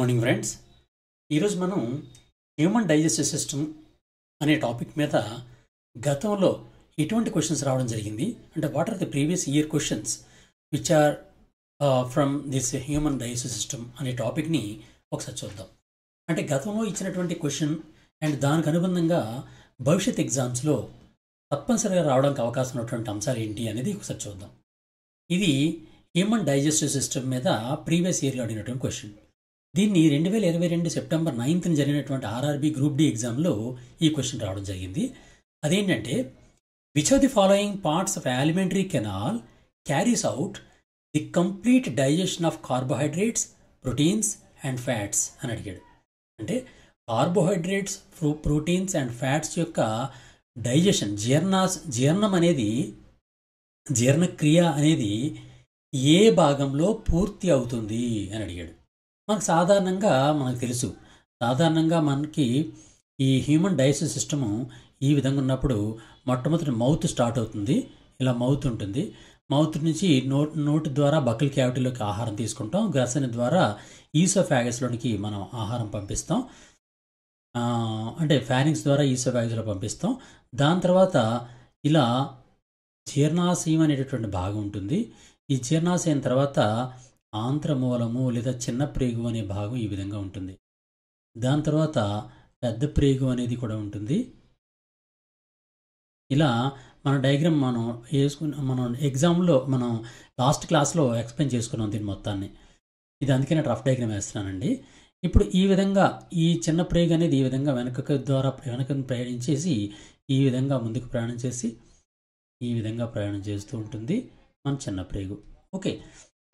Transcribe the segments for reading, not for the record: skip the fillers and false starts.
Morning friends. ఈరోజు మనం human digestive system అనే టాపిక్ మీద గతంలో ఎటువంటి క్వశ్చన్స్ రావడం జరిగింది అంటే what are the previous year questions which are from this human digestive system అనే టాపిక్ని ఒకసారి చూద్దాం. అంటే గతంలో ఇచ్చినటువంటి క్వశ్చన్ అండ్ దానికి అనుబంధంగా భవిష్యత్ ఎగ్జామ్స్లో తప్పనిసరిగా రావడానికి అవకాశం ఉన్నటువంటి అంశాలు ఏంటి అనేది ఒకసారి చూద్దాం. ఇది హ్యూమన్ డైజెస్టివ్ సిస్టమ్ మీద ప్రీవియస్ ఇయర్లో అడిగినటువంటి క్వశ్చన్. దీన్ని 2022 సెప్టెంబర్ 9th జరిగినటువంటి ఆర్ఆర్బీ గ్రూప్ డి ఎగ్జామ్లో ఈ క్వశ్చన్ రావడం జరిగింది. అదేంటంటే which of the following parts of alimentary canal carries out the complete digestion of carbohydrates, proteins and fats అని అడిగాడు. అంటే కార్బోహైడ్రేట్స్, ప్రోటీన్స్ అండ్ ఫ్యాట్స్ యొక్క డైజెషన్ జీర్ణం అనేది జీర్ణక్రియ అనేది ఏ భాగంలో పూర్తి అవుతుంది అని అడిగాడు. మనకు తెలుసు సాధారణంగా మనకి ఈ హ్యూమన్ డైజెస్టివ్ సిస్టము ఈ విధంగా ఉన్నప్పుడు మొట్టమొదటి మౌత్ స్టార్ట్ అవుతుంది. ఇలా మౌత్ ఉంటుంది. మౌత్ నుంచి నోటి ద్వారా బకల్ క్యావిటీలోకి ఆహారం తీసుకుంటాం. గ్రసని ద్వారా ఈసోఫాగస్లోనికి మనం ఆహారం పంపిస్తాం. అంటే ఫారింక్స్ ద్వారా ఈసోఫాగస్లో పంపిస్తాం. దాని తర్వాత ఇలా జీర్ణాశయం అనేటటువంటి భాగం ఉంటుంది. ఈ జీర్ణాశయం తర్వాత ఆంత్రమూలము లేదా చిన్న ప్రేగు అనే భాగం ఈ విధంగా ఉంటుంది. దాని తర్వాత పెద్ద ప్రేగు అనేది కూడా ఉంటుంది. ఇలా మన డయాగ్రామ్ మనం ఎగ్జామ్లో మనం లాస్ట్ క్లాస్లో ఎక్స్ప్లెయిన్ చేసుకున్నాం దీని మొత్తాన్ని. ఇది అందుకే నేను రఫ్ డయాగ్రామ్ వేస్తున్నానండి. ఇప్పుడు ఈ విధంగా ఈ చిన్న ప్రేగు అనేది ఈ విధంగా వెనక ప్రయాణించేసి ఈ విధంగా ముందుకు ప్రయాణం చేసి ఈ విధంగా ప్రయాణం చేస్తూ ఉంటుంది మన చిన్న ప్రేగు. ఓకే,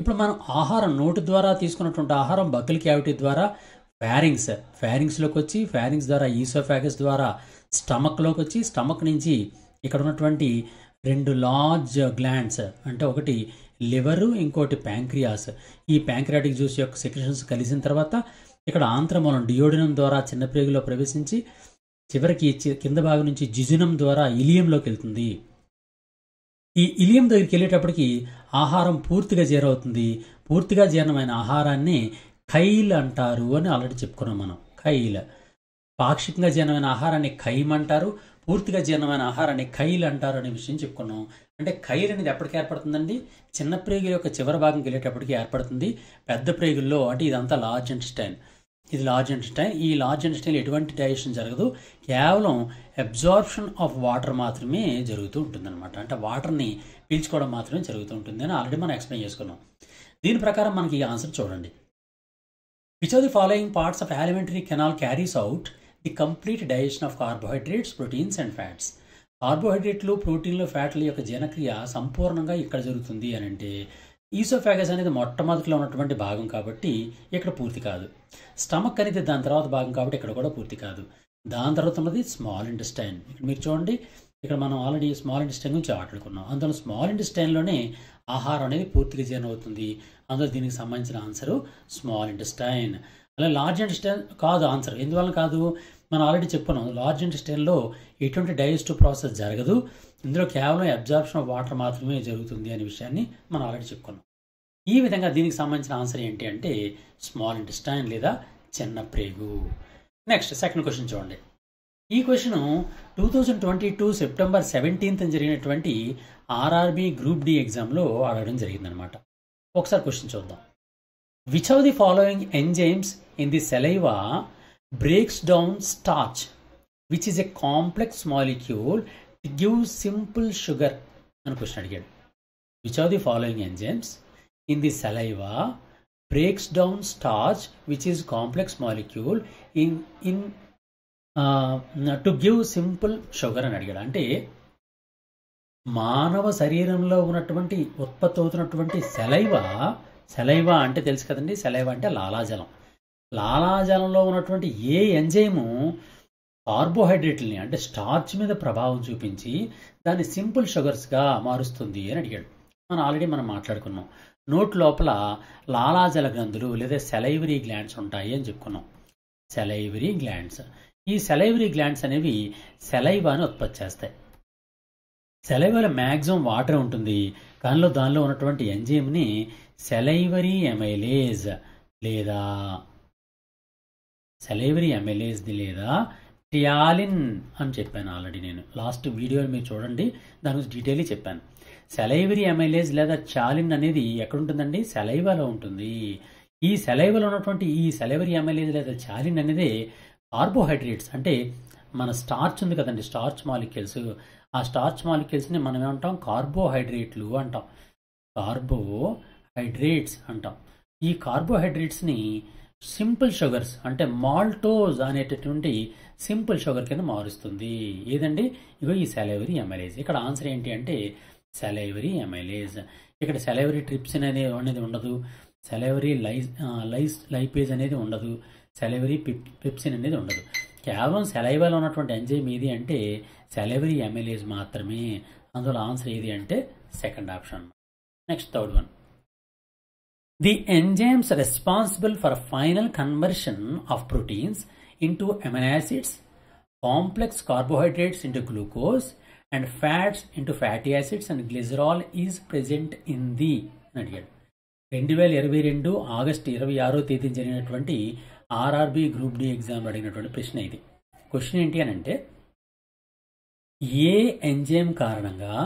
ఇప్పుడు మనం ఆహారం నోటి ద్వారా తీసుకున్నటువంటి ఆహారం బకల్ క్యావిటీ ద్వారా ఫారింక్స్లోకి వచ్చి ఫారింక్స్ ద్వారా ఈసోఫాగస్ ద్వారా స్టమక్లోకి వచ్చి స్టమక్ నుంచి ఇక్కడ ఉన్నటువంటి 2 లార్జ్ గ్లాండ్స్ అంటే ఒకటి లివరు, ఇంకోటి ప్యాంక్రియాస్. ఈ ప్యాంక్రియాటిక్ జ్యూస్ యొక్క సెక్రెషన్స్ కలిసిన తర్వాత ఇక్కడ ఆంత్రమూలం డియోడినం ద్వారా చిన్న ప్రేగులో ప్రవేశించి చివరికి కింద భాగం నుంచి జిజునం ద్వారా ఇలియంలోకి వెళ్తుంది. ఈ ఇలియం దగ్గరికి వెళ్ళేటప్పటికి ఆహారం పూర్తిగా జీర్ణమవుతుంది. పూర్తిగా జీర్ణమైన ఆహారాన్ని ఖైల్ అంటారు అని ఆల్రెడీ చెప్పుకున్నాం మనం. ఖైల్ పాక్షికంగా జీర్ణమైన ఆహారాన్ని ఖైమ్ అంటారు, పూర్తిగా జీర్ణమైన ఆహారాన్ని ఖైల్ అంటారు అనే విషయం చెప్పుకున్నాం. అంటే ఖైల్ అనేది ఎప్పటికీ ఏర్పడుతుందండి? చిన్న ప్రేగుల యొక్క చివరి భాగంకి వెళ్ళేటప్పటికి ఏర్పడుతుంది. పెద్ద ప్రేగుల్లో అంటే ఇదంతా లార్జ్ ఇంటెస్టైన్. ఇది లార్జ్ ఇంటెస్టైన్. ఈ లార్జ్ ఇంటెస్టైన్ ఎటువంటి డైజెషన్ జరగదు. కేవలం అబ్జార్ప్షన్ ఆఫ్ వాటర్ మాత్రమే జరుగుతూ ఉంటుందన్నమాట. అంటే వాటర్ని పీల్చుకోవడం మాత్రమే జరుగుతూ ఉంటుంది అని ఆల్రెడీ మనం ఎక్స్ప్లెయిన్ చేసుకున్నాం. దీని ప్రకారం మనకి ఈ ఆన్సర్ చూడండి. Which of the following parts of alimentary canal carries out the complete digestion of carbohydrates, proteins and fats. కార్బోహైడ్రేట్లు, ప్రోటీన్లు, ఫ్యాట్ల యొక్క జీర్ణక్రియ సంపూర్ణంగా ఇక్కడ జరుగుతుంది అని అంటే ఈసోఫాగస్ అనేది మొట్టమొదటిలో ఉన్నటువంటి భాగం కాబట్టి ఇక్కడ పూర్తి కాదు. స్టమక్ అనేది దాని తర్వాత భాగం కాబట్టి ఇక్కడ కూడా పూర్తి కాదు. దాని తర్వాత ఉన్నది స్మాల్ ఇంటెస్టైన్. ఇక్కడ మీరు చూడండి, ఇక్కడ మనం ఆల్రెడీ స్మాల్ ఇంటెస్టైన్ గురించి మాట్లాడుకున్నాం. అందులో స్మాల్ ఇంటెస్టైన్లోనే ఆహారం అనేది పూర్తిగా జీర్ణం అవుతుంది. అందులో దీనికి సంబంధించిన ఆన్సరు స్మాల్ ఇంటెస్టైన్. అలా లార్జ్ ఇంటెస్టైన్ కాదు ఆన్సర్. ఎందువల్ల కాదు? మనం ఆల్రెడీ చెప్పుకున్నాం లార్జ్ ఇంటెస్టైన్లో ఎటువంటి డైజెస్టివ్ ప్రాసెస్ జరగదు. ఇందులో కేవలం అబ్జార్ప్షన్ ఆఫ్ వాటర్ మాత్రమే జరుగుతుంది అనే విషయాన్ని మనం ఆల్రెడీ చెప్పుకున్నాం. ఈ విధంగా దీనికి సంబంధించిన ఆన్సర్ ఏంటి అంటే స్మాల్ ఇంటెస్టైన్ లేదా చిన్న ప్రేగు. నెక్స్ట్ సెకండ్ క్వశ్చన్ చూడండి. ఈ క్వశ్చన్ 2022 సెప్టెంబర్ 17th జరిగినటువంటి ఆర్ఆర్బీ గ్రూప్ డి ఎగ్జామ్లో అడగడం జరిగిందనమాట. ఒకసారి క్వశ్చన్ చూద్దాం. Which of the following enzymes in the saliva breaks down starch which is a complex molecule to give simple sugar అని క్వశ్చన్ అడిగాడు. Which of the following enzymes in the saliva breaks down starch which is complex molecule in to give simple sugar అని అడిగాడు. అంటే మానవ శరీరంలో ఉన్నటువంటి ఉత్పత్తి అవుతున్నటువంటి సెలైవా అంటే తెలుసు కదండి. సెలైవా అంటే లాలాజలం. లాలాజలంలో ఉన్నటువంటి ఏ ఎంజైము కార్బోహైడ్రేట్లని అంటే స్టార్చ్ మీద ప్రభావం చూపించి దాన్ని సింపుల్ షుగర్స్గా మారుస్తుంది అని అడిగాడు. మనం మాట్లాడుకున్నాం. నోట్ లోపల లాలాజల గ్రంథులు లేదా సెలైవరీ గ్లాండ్స్ ఉంటాయి అని చెప్పుకున్నాం. Salivary glands. ఈ సెలైవరీ గ్లాండ్స్ అనేవి సెలైవాని ఉత్పత్తి చేస్తాయి. సెలైవాలో మ్యాక్సిమం వాటర్ ఉంటుంది. కానీ దానిలో ఉన్నటువంటి ఎంజైమ్ని సెలైవరీ ఎమైలేజ్ లేదా సెలైవరీ అమైలేజ్ది లేదా టియాలిన్ అని చెప్పాను ఆల్రెడీ. నేను లాస్ట్ వీడియో మీరు చూడండి, దాని గురించి డీటెయిల్గా చెప్పాను. సెలైవరీ అమైలేజ్ లేదా చాలిన్ అనేది ఎక్కడ ఉంటుందండి? సెలైవాలో ఉంటుంది. ఈ సెలైవాలో ఉన్నటువంటి ఈ సెలైవరీ అమైలేజ్ లేదా చాలిన్ అనేది కార్బోహైడ్రేట్స్, అంటే మన స్టార్చ్ ఉంది కదండి, స్టార్చ్ మాలిక్యూల్స్, ఆ స్టార్చ్ మాలిక్యూల్స్ని మనం ఏమంటాం? కార్బోహైడ్రేట్లు అంటాం, కార్బోహైడ్రేట్స్ అంటాం. ఈ కార్బోహైడ్రేట్స్ని సింపుల్ షుగర్స్ అంటే మాల్టోజ్ అనేటటువంటి సింపుల్ షుగర్ కింద మారుస్తుంది. ఏదండి? ఇగో ఈ సెలైవరీ అమైలేజ్. ఇక్కడ ఆన్సర్ ఏంటి అంటే సెలైవరీ అమైలేజ్. ఇక్కడ సెలైవరీ ట్రిప్సిన్ అనేది ఉండదు, సెలైవరీ లైపేజ్ అనేది ఉండదు, సెలైవరీ పెప్సిన్ అనేది ఉండదు. కేవలం సెలైవాలో ఉన్నటువంటి ఎంజైమ్ ఏది అంటే సెలైవరీ అమైలేజ్ మాత్రమే. అందులో ఆన్సర్ ఏది అంటే second option. Next third one. The enzymes responsible for final conversion of proteins into amino acids, complex carbohydrates into glucose, and fats into fatty acids and glycerol is present in the అని అడిగాడు. 2022 August 26వ తేదీ జరిగినటువంటి RRB group D exam అడిగినటువంటి ప్రశ్న ఇది. Question ఏంటి అని అంటే, ఏ ఎంజైమ్ కారణంగా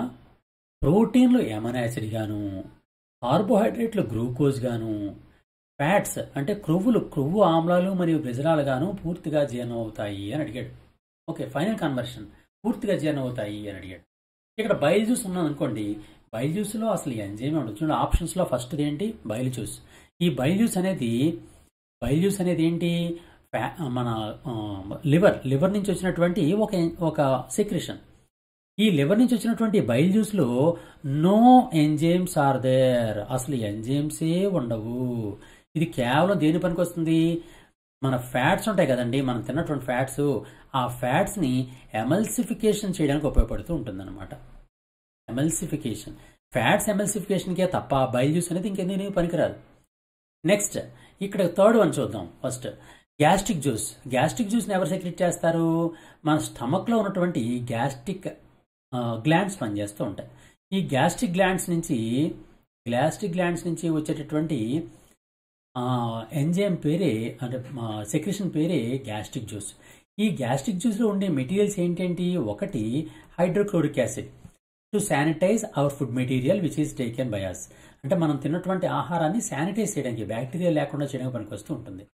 ప్రోటీన్లు ఎమినో యాసిడ్ గాను, కార్బోహైడ్రేట్లు గ్లూకోజ్ గాను, ఫ్యాట్స్ అంటే క్రొవ్వు ఆమ్లాలు మరియు గ్లిజరాలు గాను పూర్తిగా జీర్ణం అవుతాయి అని అడిగాడు. ఓకే, ఫైనల్ కన్వర్షన్ పూర్తిగా జీర్ణం అవుతాయి అని అడిగాడు. ఇక్కడ బైల్ జ్యూస్ ఉన్నది అనుకోండి, బైల్ జ్యూస్లో అసలు ఎంజైమే ఉండదు. చూడండి ఆప్షన్స్లో ఫస్ట్ది ఏంటి? Bile juice. ఈ బైల్ జ్యూస్ అనేది ఏంటి? మన లివర్ నుంచి వచ్చినటువంటి ఒక సెక్రెషన్. ఈ లివర్ నుంచి వచ్చినటువంటి బైల్ జ్యూస్లో నో ఎంజైమ్స్ ఆర్ దేర్, అసలు ఎంజైమ్సే ఉండవు. ఇది కేవలం దేని పనికి వస్తుంది? మన ఫ్యాట్స్ ఉంటాయి కదండి, మనం తిన్నటువంటి ఫ్యాట్స్, ఆ ఫ్యాట్స్ని ఎమల్సిఫికేషన్ చేయడానికి ఉపయోగపడుతూ ఉంటుంది అనమాట. ఫ్యాట్స్ ఎమల్సిఫికేషన్కే తప్ప బైల్ జ్యూస్ అనేది ఇంకెందుకు పనికిరాదు. నెక్స్ట్ ఇక్కడ థర్డ్ వన్ చూద్దాం. ఫస్ట్ గ్యాస్ట్రిక్ జ్యూస్ని ఎవరు సెక్రెట్ చేస్తారు? మన స్టమక్లో ఉన్నటువంటి గ్యాస్ట్రిక్ గ్లాండ్స్ పనిచేస్తూ ఉంటాయి. ఈ గ్యాస్ట్రిక్ గ్లాండ్స్ నుంచి వచ్చేటటువంటి ఎంజైమ్ పేరే అంటే సెక్రెషన్ పేరే గ్యాస్ట్రిక్ జ్యూస్. ఈ గ్యాస్ట్రిక్ జ్యూస్లో ఉండే మెటీరియల్స్ ఏంటంటే, ఒకటి hydrochloric acid to sanitize our food material which is taken by us, అంటే మనం తిన్నటువంటి ఆహారాన్ని శానిటైజ్ చేయడానికి, బ్యాక్టీరియా లేకుండా చేయడానికి పనికొస్తూ ఉంటుంది.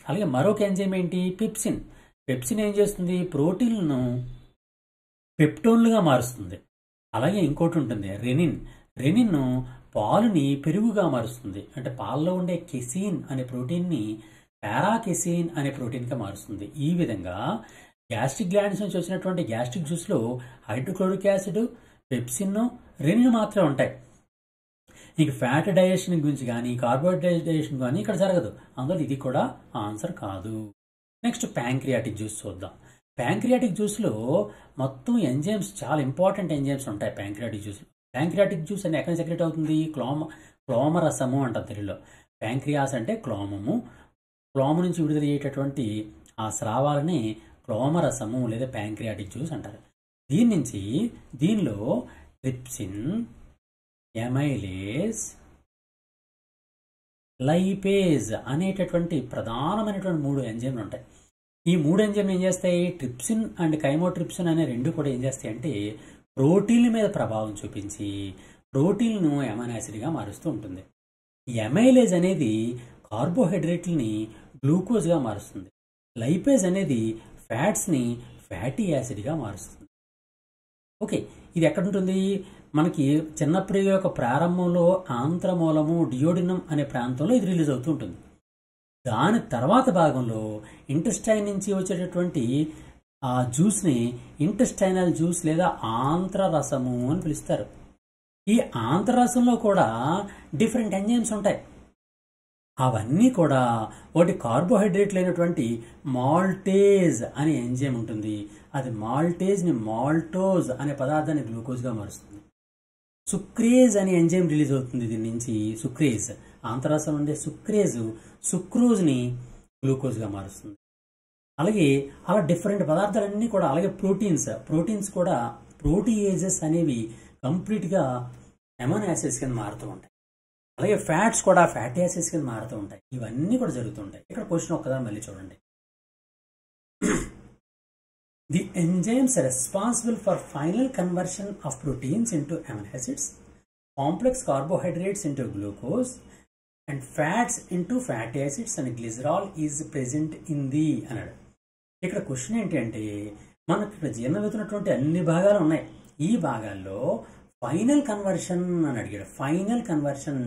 అలాగే మరొక ఎంజైమ్ ఏంటి? పెప్సిన్ ఏం చేస్తుంది? ప్రోటీన్లను పెప్టోన్లుగా మారుస్తుంది. అలాగే ఇంకోటి ఉంటుంది రెనిన్ పాలుని పెరుగుగా మారుస్తుంది, అంటే పాలలో ఉండే కెసిన్ అనే ప్రోటీన్ని పారాకెసిన్ అనే ప్రోటీన్గా మారుస్తుంది. ఈ విధంగా గ్యాస్ట్రిక్ గ్లాండ్స్ నుంచి వచ్చినటువంటి గ్యాస్ట్రిక్ జ్యూస్లో హైడ్రోక్లోరిక్ యాసిడ్, పెప్సిన్, రెనిన్ మాత్రమే ఉంటాయి. ఇక ఫ్యాట్ డైజెషన్ గురించి కానీ కార్బోహైడ్రేట్ డైజెషన్ కానీ ఇక్కడ జరగదు. అందులో ఇది కూడా ఆన్సర్ కాదు. నెక్స్ట్ ప్యాంక్రియాటిక్ జ్యూస్ చూద్దాం. ప్యాంక్రియాటిక్ జ్యూస్లో మొత్తం ఎంజైమ్స్, చాలా ఇంపార్టెంట్ ఎంజైమ్స్ ఉంటాయి ప్యాంక్రియాటిక్ జ్యూస్లో. ప్యాంక్రియాటిక్ జ్యూస్ అని ఎక్కడ సెక్రెట్ అవుతుంది? క్లోమరసము అంటారు తెలుగులో. ప్యాంక్రియాస్ అంటే క్లోమము నుంచి విడుదలయ్యేటటువంటి ఆ స్రావాలని క్లోమరసము లేదా ప్యాంక్రియాటిక్ జ్యూస్ అంటారు. దీనిలో ట్రిప్సిన్, ఎమైలేజ్, లైపేజ్ అనేటటువంటి ప్రధానమైనటువంటి 3 ఎంజైమ్లు ఉంటాయి. ఈ 3 ఎంజైమ్లు ఏం చేస్తాయి? ట్రిప్సిన్ అండ్ కైమోట్రిప్సిన్ అనే 2 కూడా ఏం చేస్తాయి అంటే ప్రోటీన్ల మీద ప్రభావం చూపించి ప్రోటీన్లను ఎమినో యాసిడ్గా మారుస్తూ ఉంటుంది. ఎమైలేజ్ అనేది కార్బోహైడ్రేట్లని గ్లూకోజ్గా మారుస్తుంది. లైపేజ్ అనేది ఫ్యాట్స్ని ఫ్యాటీ యాసిడ్గా మారుస్తుంది. ఓకే, ఇది ఎక్కడ ఉంటుంది? మనకి చిన్నప్రియ యొక్క ప్రారంభంలో ఆంత్రమూలము డియోడినం అనే ప్రాంతంలో ఇది రిలీజ్ అవుతూ ఉంటుంది. దాని తర్వాత భాగంలో ఇంటెస్టైన్ నుంచి వచ్చేటటువంటి ఆ జ్యూస్ని ఇంటెస్టైనల్ జ్యూస్ లేదా ఆంత్రరసము అని పిలుస్తారు. ఈ ఆంత్రరసంలో కూడా డిఫరెంట్ ఎంజైమ్స్ ఉంటాయి. అవన్నీ కూడా ఒకటి కార్బోహైడ్రేట్ లేనటువంటి మాల్టేజ్ అనే ఎంజైమ్ ఉంటుంది. అది మాల్టేజ్ని మాల్టోజ్ అనే పదార్థాన్ని గ్లూకోజ్గా మారుస్తుంది. సుక్రేజ్ అనే ఎంజైమ్ రిలీజ్ అవుతుంది దీని నుంచి. సుక్రేజ్ ఆంతరాసం ఉండే సుక్రోజ్ని గ్లూకోజ్గా మారుస్తుంది. అలాగే అలా డిఫరెంట్ పదార్థాలన్నీ కూడా, అలాగే ప్రోటీన్స్ కూడా ప్రోటీయేజెస్ అనేవి కంప్లీట్గా ఎమినో యాసిడ్స్ కింద మారుతూ ఉంటాయి. అలాగే ఫ్యాట్స్ కూడా ఫ్యాటీ యాసిడ్స్ కింద మారుతూ ఉంటాయి. ఇవన్నీ కూడా జరుగుతూ ఉంటాయి. ఇక్కడ క్వశ్చన్ ఒక్కదాన్ని మళ్ళీ చూడండి. The enzymes responsible for final conversion of proteins into amino acids, complex carbohydrates into glucose and fats into fatty acids and glycerol is present in the అన్నాడు. ఇక్కడ క్వశ్చన్ ఏంటి అంటే, మనకు ఇక్కడ జీర్ణమవుతున్నటువంటి అన్ని భాగాలు ఉన్నాయి. ఈ భాగాల్లో ఫైనల్ కన్వర్షన్ అని అడిగాడు. ఫైనల్ కన్వర్షన్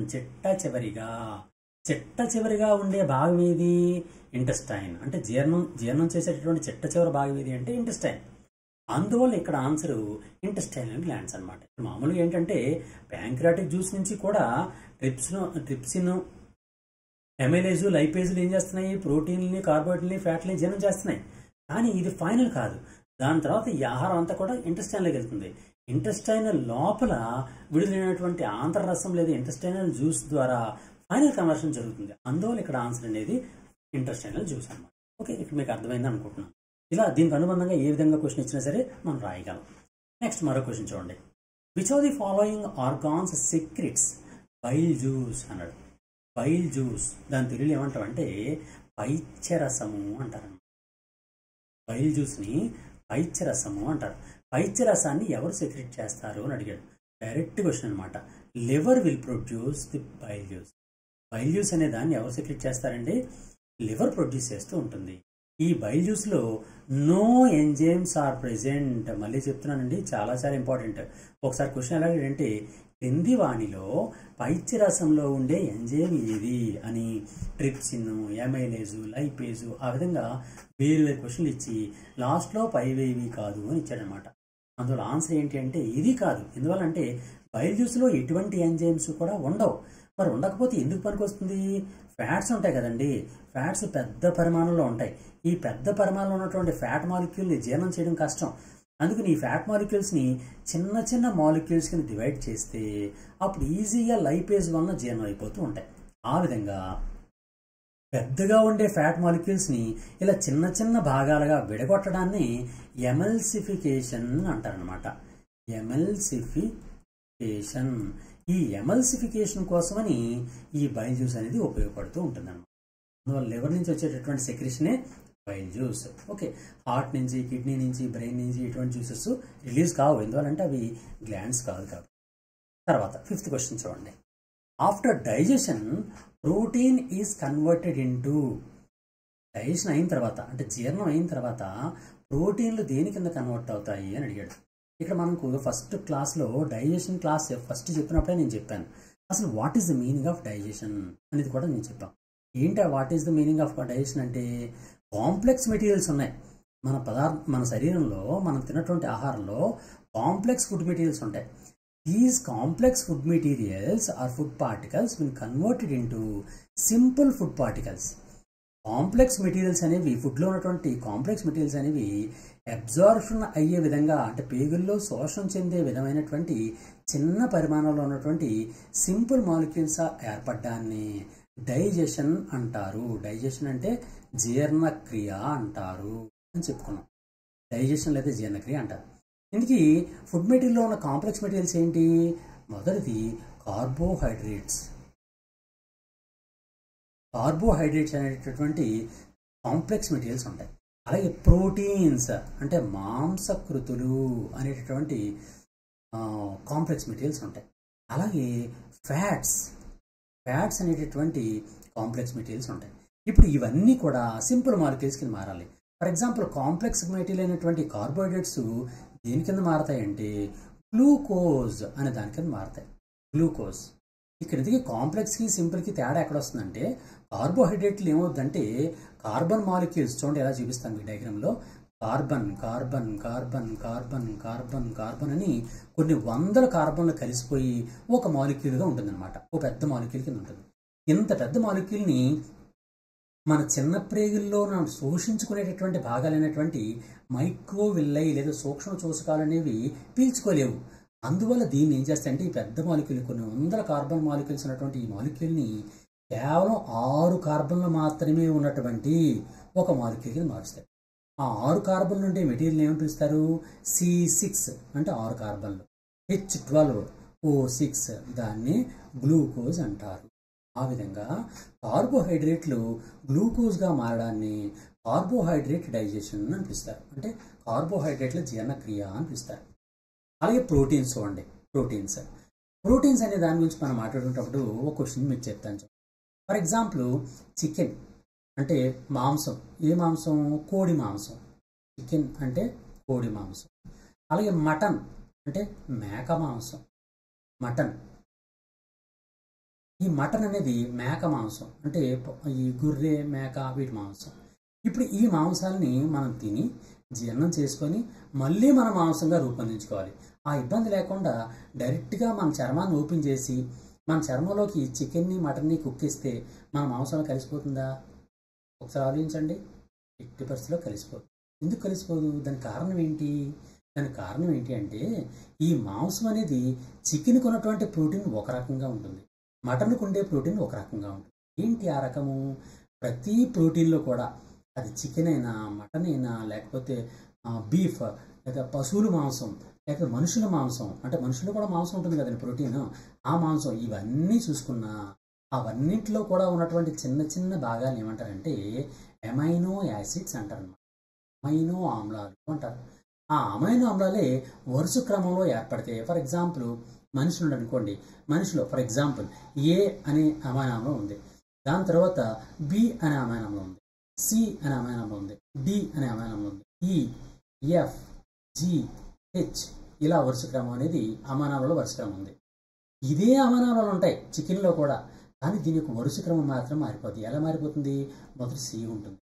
చిట్ట చివరిగా ఉండే భాగం ఏది? ఇంటెస్టైన్. అంటే జీర్ణం చేసేటటువంటి చిట్ట చివరి భాగం ఏది అంటే ఇంటెస్టైన్. అందువల్ల ఇక్కడ ఆన్సర్ ఇంటెస్టైనల్ గ్లాండ్స్ అనమాట. మామూలుగా ఏంటంటే ప్యాంక్రియాటిక్ జ్యూస్ నుంచి కూడా ట్రిప్సిన్, ఎమైలేజు, లైపేజులు ఏం చేస్తున్నాయి? ప్రోటీన్ని, కార్బోహైడ్రేట్ని, ఫ్యాట్ని జీర్ణం చేస్తున్నాయి. కానీ ఇది ఫైనల్ కాదు. దాని తర్వాత ఈ ఆహారం అంతా కూడా ఇంటెస్టైన్లోకి వెళ్తుంది. ఇంటెస్టైనల్ లోపల విడుదలైనటువంటి ఆంతరరసం లేదా ఇంటెస్టైనల్ జ్యూస్ ద్వారా ఫైనల్ కన్వర్షన్ జరుగుతుంది. అందువల్ల ఇక్కడ ఆన్సర్ అనేది ఇంటెస్టైనల్ జ్యూస్ అనమాట. ఓకే, ఇక్కడ మీకు అర్థమైంది అనుకుంటున్నాను. ఇలా దీనికి అనుబంధంగా ఏ విధంగా క్వశ్చన్ ఇచ్చినా సరే మనం రాయగలం. నెక్స్ట్ మరో క్వశ్చన్ చూడండి. Which of the following organs secretes bile juice అన్నాడు. బైల్ జ్యూస్ దాని తెలుగులో ఏమంటాం అంటే పైత్యరసము అంటారు. బైల్ జ్యూస్ని పైత్యరసము అంటారు. పైత్యరసాన్ని ఎవరు సెక్రెట్ చేస్తారు అని అడిగాడు. డైరెక్ట్ క్వశ్చన్ అనమాట. Liver will produce the bile juice. Bile juice అనే దాన్ని ఎవరు సెక్రెట్ చేస్తారండి? లివర్ ప్రొడ్యూస్ చేస్తూ ఉంటుంది. ఈ బైల్ జ్యూస్లో నో ఎంజైమ్స్ ఆర్ ప్రెజెంట్. మళ్ళీ చెప్తున్నానండి, చాలా ఇంపార్టెంట్. ఒకసారి క్వశ్చన్ ఎలాగంటే, క్రింది వాణిలో పైత్యరసంలో ఉండే ఎంజైమ్ ఏది అని ట్రిప్సిన్, ఎమైలేజు, లైపేజు ఆ విధంగా వేరు క్వశ్చన్లు ఇచ్చి లాస్ట్లో పైవేవి కాదు అని ఇచ్చాడనమాట. అందులో ఆన్సర్ ఏంటి అంటే ఇది కాదు. ఎందువల్లంటే బైల్ జ్యూస్లో ఎటువంటి ఎంజైమ్స్ కూడా ఉండవు. మరి ఉండకపోతే ఎందుకు పనికొస్తుంది? ఫ్యాట్స్ ఉంటాయి కదండి. ఫ్యాట్స్ పెద్ద పరిమాణంలో ఉంటాయి. ఈ పెద్ద పరిమాణంలో ఉన్నటువంటి ఫ్యాట్ మాలిక్యూల్ని జీర్ణం చేయడం కష్టం. అందుకని ఈ ఫ్యాట్ మాలిక్యూల్స్ని చిన్న మాలిక్యూల్స్ కింద డివైడ్ చేస్తే అప్పుడు ఈజీగా లైపేజ్ వలన జీర్ణం అయిపోతూ ఉంటాయి. ఆ విధంగా పెద్దగా ఉండే ఫ్యాట్ మాలిక్యూల్స్ని ఇలా చిన్న భాగాలుగా విడగొట్టడాన్ని ఎమల్సిఫికేషన్ అంటారనమాట. ఎమల్సిఫికేషన్. ఈ ఎమల్సిఫికేషన్ కోసమని ఈ బైల్ జ్యూస్ అనేది ఉపయోగపడుతూ ఉంటుంది అనమాట. అందువల్ల లివర్ నుంచి వచ్చేటటువంటి సెక్రెషనే బైల్ జ్యూస్. ఓకే, హార్ట్ నుంచి, కిడ్నీ నుంచి, బ్రెయిన్ నుంచి ఇటువంటి జ్యూసెస్ రిలీజ్ కావు. ఎందువల్లంటే అవి గ్లాండ్స్ కాదు కాబట్టి. తర్వాత 5th క్వశ్చన్ చూడండి. After digestion protein is converted into. Digestion అయిన తర్వాత అంటే జీర్ణం అయిన తర్వాత ప్రోటీన్లు దేని కింద కన్వర్ట్ అవుతాయి అని అడిగాడు. ఇక్కడ మనకు ఫస్ట్ క్లాస్లో డైజెషన్ క్లాస్ ఫస్ట్ చెప్పినప్పుడే నేను చెప్పాను. అసలు what is the meaning of digestion అనేది కూడా నేను చెప్పాను. ఏంటా what is the meaning of digestion అంటే, కాంప్లెక్స్ మెటీరియల్స్ ఉన్నాయి మన శరీరంలో. మనం తిన్నటువంటి ఆహారంలో కాంప్లెక్స్ ఫుడ్ మెటీరియల్స్ ఉంటాయి. These complex food materials are food particles will converted into simple food particles. Complex materials అనేవి, ఫుడ్లో ఉన్నటువంటి కాంప్లెక్స్ మెటీరియల్స్ అనేవి అబ్జార్ప్షన్ అయ్యే విధంగా, అంటే పేగుల్లో శోషణ చెందే విధమైనటువంటి చిన్న పరిమాణంలో ఉన్నటువంటి సింపుల్ మాలిక్యూల్స్ ఏర్పడ్డాన్ని డైజెషన్ అంటారు. డైజెషన్ అంటే జీర్ణక్రియ అంటారు అని చెప్పుకున్నాం. డైజెషన్ లేదా జీర్ణక్రియ అంటారు. ఇందుకీ ఫుడ్ మెటీరియల్లో ఉన్న కాంప్లెక్స్ మెటీరియల్స్ ఏంటి? మొదటిది కార్బోహైడ్రేట్స్. కార్బోహైడ్రేట్స్ అనేటటువంటి కాంప్లెక్స్ మెటీరియల్స్ ఉంటాయి. అలాగే ప్రోటీన్స్ అంటే మాంసకృతులు అనేటటువంటి కాంప్లెక్స్ మెటీరియల్స్ ఉంటాయి. అలాగే ఫ్యాట్స్ అనేటటువంటి కాంప్లెక్స్ మెటీరియల్స్ ఉంటాయి. ఇప్పుడు ఇవన్నీ కూడా సింపుల్ మాలిక్యూల్స్ కింద మారాలి. ఫర్ ఎగ్జాంపుల్ కాంప్లెక్స్ మెటీరియల్ అయినటువంటి కార్బోహైడ్రేట్స్ దేని కింద మారతాయంటే గ్లూకోజ్ అనే దాని కింద మారతాయి. గ్లూకోజ్. ఇక్కడికి కాంప్లెక్స్కి సింపుల్కి తేడా ఎక్కడ వస్తుందంటే, కార్బోహైడ్రేట్లు ఏమవుతుందంటే కార్బన్ మాలిక్యూల్స్ చూడండి ఎలా చూపిస్తాను మీ డయాగ్రామ్లో. Carbon carbon carbon carbon carbon carbon అని కొన్ని వందల కార్బన్లు కలిసిపోయి ఒక మాలిక్యూల్గా ఉంటుందన్నమాట. ఒక పెద్ద మాలిక్యూల్ కింద ఉంటుంది. ఇంత పెద్ద మాలిక్యూల్ని మన చిన్న ప్రేగుల్లో శోషించుకునేటటువంటి భాగాలైనటువంటి మైక్రోవిల్లై లేదా సూక్ష్మ చూసకాలు అనేవి పీల్చుకోలేవు. అందువల్ల దీన్ని ఏం చేస్తాయంటే, ఈ పెద్ద మాలిక్యూల్ కొన్ని వందల కార్బన్ మాలిక్యూల్స్ ఉన్నటువంటి ఈ మాలిక్యూల్ని కేవలం 6 కార్బన్లు మాత్రమే ఉన్నటువంటి ఒక మాలిక్యూల్ కింద మారుస్తాయి. ఆ 6 కార్బన్ నుండి మెటీరియల్ ఏమని పిలుస్తారు? C6 అంటే 6 కార్బన్లు. H12O6 దాన్ని గ్లూకోజ్ అంటారు. ఆ విధంగా కార్బోహైడ్రేట్లు గ్లూకోజ్గా మారడాన్ని కార్బోహైడ్రేట్ డైజెషన్ అని పిలుస్తారు, అంటే కార్బోహైడ్రేట్ల జీర్ణక్రియ అని పిలుస్తారు. అలాగే ప్రోటీన్స్ చూడండి, ప్రోటీన్స్ అనే దాని గురించి మనం మాట్లాడుకునేటప్పుడు ఒక క్వశ్చన్ మీకు చెప్తాను. ఫర్ ఎగ్జాంపుల్ చికెన్ అంటే మాంసం, ఏ మాంసం? కోడి మాంసం. చికెన్ అంటే కోడి మాంసం. అలాగే మటన్ అంటే మేక మాంసం, మటన్. ఈ మటన్ అనేది మేక మాంసం, అంటే ఈ గొర్రె, మేక వీటి మాంసం. ఇప్పుడు ఈ మాంసాలని మనం తిని జీర్ణం చేసుకొని మళ్ళీ మన మాంసంగా రూపొందించుకోవాలి. ఆ ఇబ్బంది లేకుండా డైరెక్ట్గా మన చర్మాన్ని ఓపెన్ చేసి మన చర్మంలోకి చికెన్ని, మటన్ని కుక్కిస్తే మన మాంసంలో కలిసిపోతుందా? ఒకసారి ఆలోచించండి. ఎట్టి పరిస్థితిలో కలిసిపోదు. ఎందుకు కలిసిపోదు? దానికి కారణం ఏంటి? దానికి కారణం ఏంటి అంటే ఈ మాంసం అనేది చికెన్కి ఉన్నటువంటి ప్రోటీన్ ఒక రకంగా ఉంటుంది, మటన్కు ఉండే ప్రోటీన్ ఒక రకంగా ఉంటుంది. ఏంటి ఆ రకము? ప్రతి ప్రోటీన్లో కూడా అది చికెన్ అయినా, మటన్ అయినా, లేకపోతే బీఫ్, లేదా పశువుల మాంసం, లేకపోతే మనుషుల మాంసం, అంటే మనుషులు కూడా మాంసం ఉంటుంది కదండి ప్రోటీన్, ఆ మాంసం, ఇవన్నీ చూసుకున్నా అవన్నింటిలో కూడా ఉన్నటువంటి చిన్న చిన్న భాగాలు ఏమంటారంటే అమైనో యాసిడ్స్ అంటారు, అమైనో ఆమ్లాలు అంటారు. ఆ అమైనో ఆమ్లాలే వరుస క్రమంలో ఏర్పడతాయి. ఫర్ ఎగ్జాంపుల్ మనుషులు అనుకోండి, మనిషిలో ఫర్ ఎగ్జాంపుల్ ఏ అనే అమైనో ఆమ్లం ఉంది, దాని తర్వాత బి అనే అమైనో ఆమ్లం ఉంది, సి అనే అమైనో ఆమ్లం ఉంది, డి అనే అమైనో ఆమ్లం ఉంది, ఈ, ఎఫ్, జి, హెచ్, ఇలా వరుస క్రమం అనేది అమైనో ఆమ్లాల వరుస క్రమం ఉంది. ఇదే అమైనో ఆమ్లాలు ఉంటాయి చికెన్లో కూడా, కానీ దీని యొక్క వరుస క్రమం మాత్రం మారిపోతుంది. ఎలా మారిపోతుంది? మొదట సి ఉంటుంది,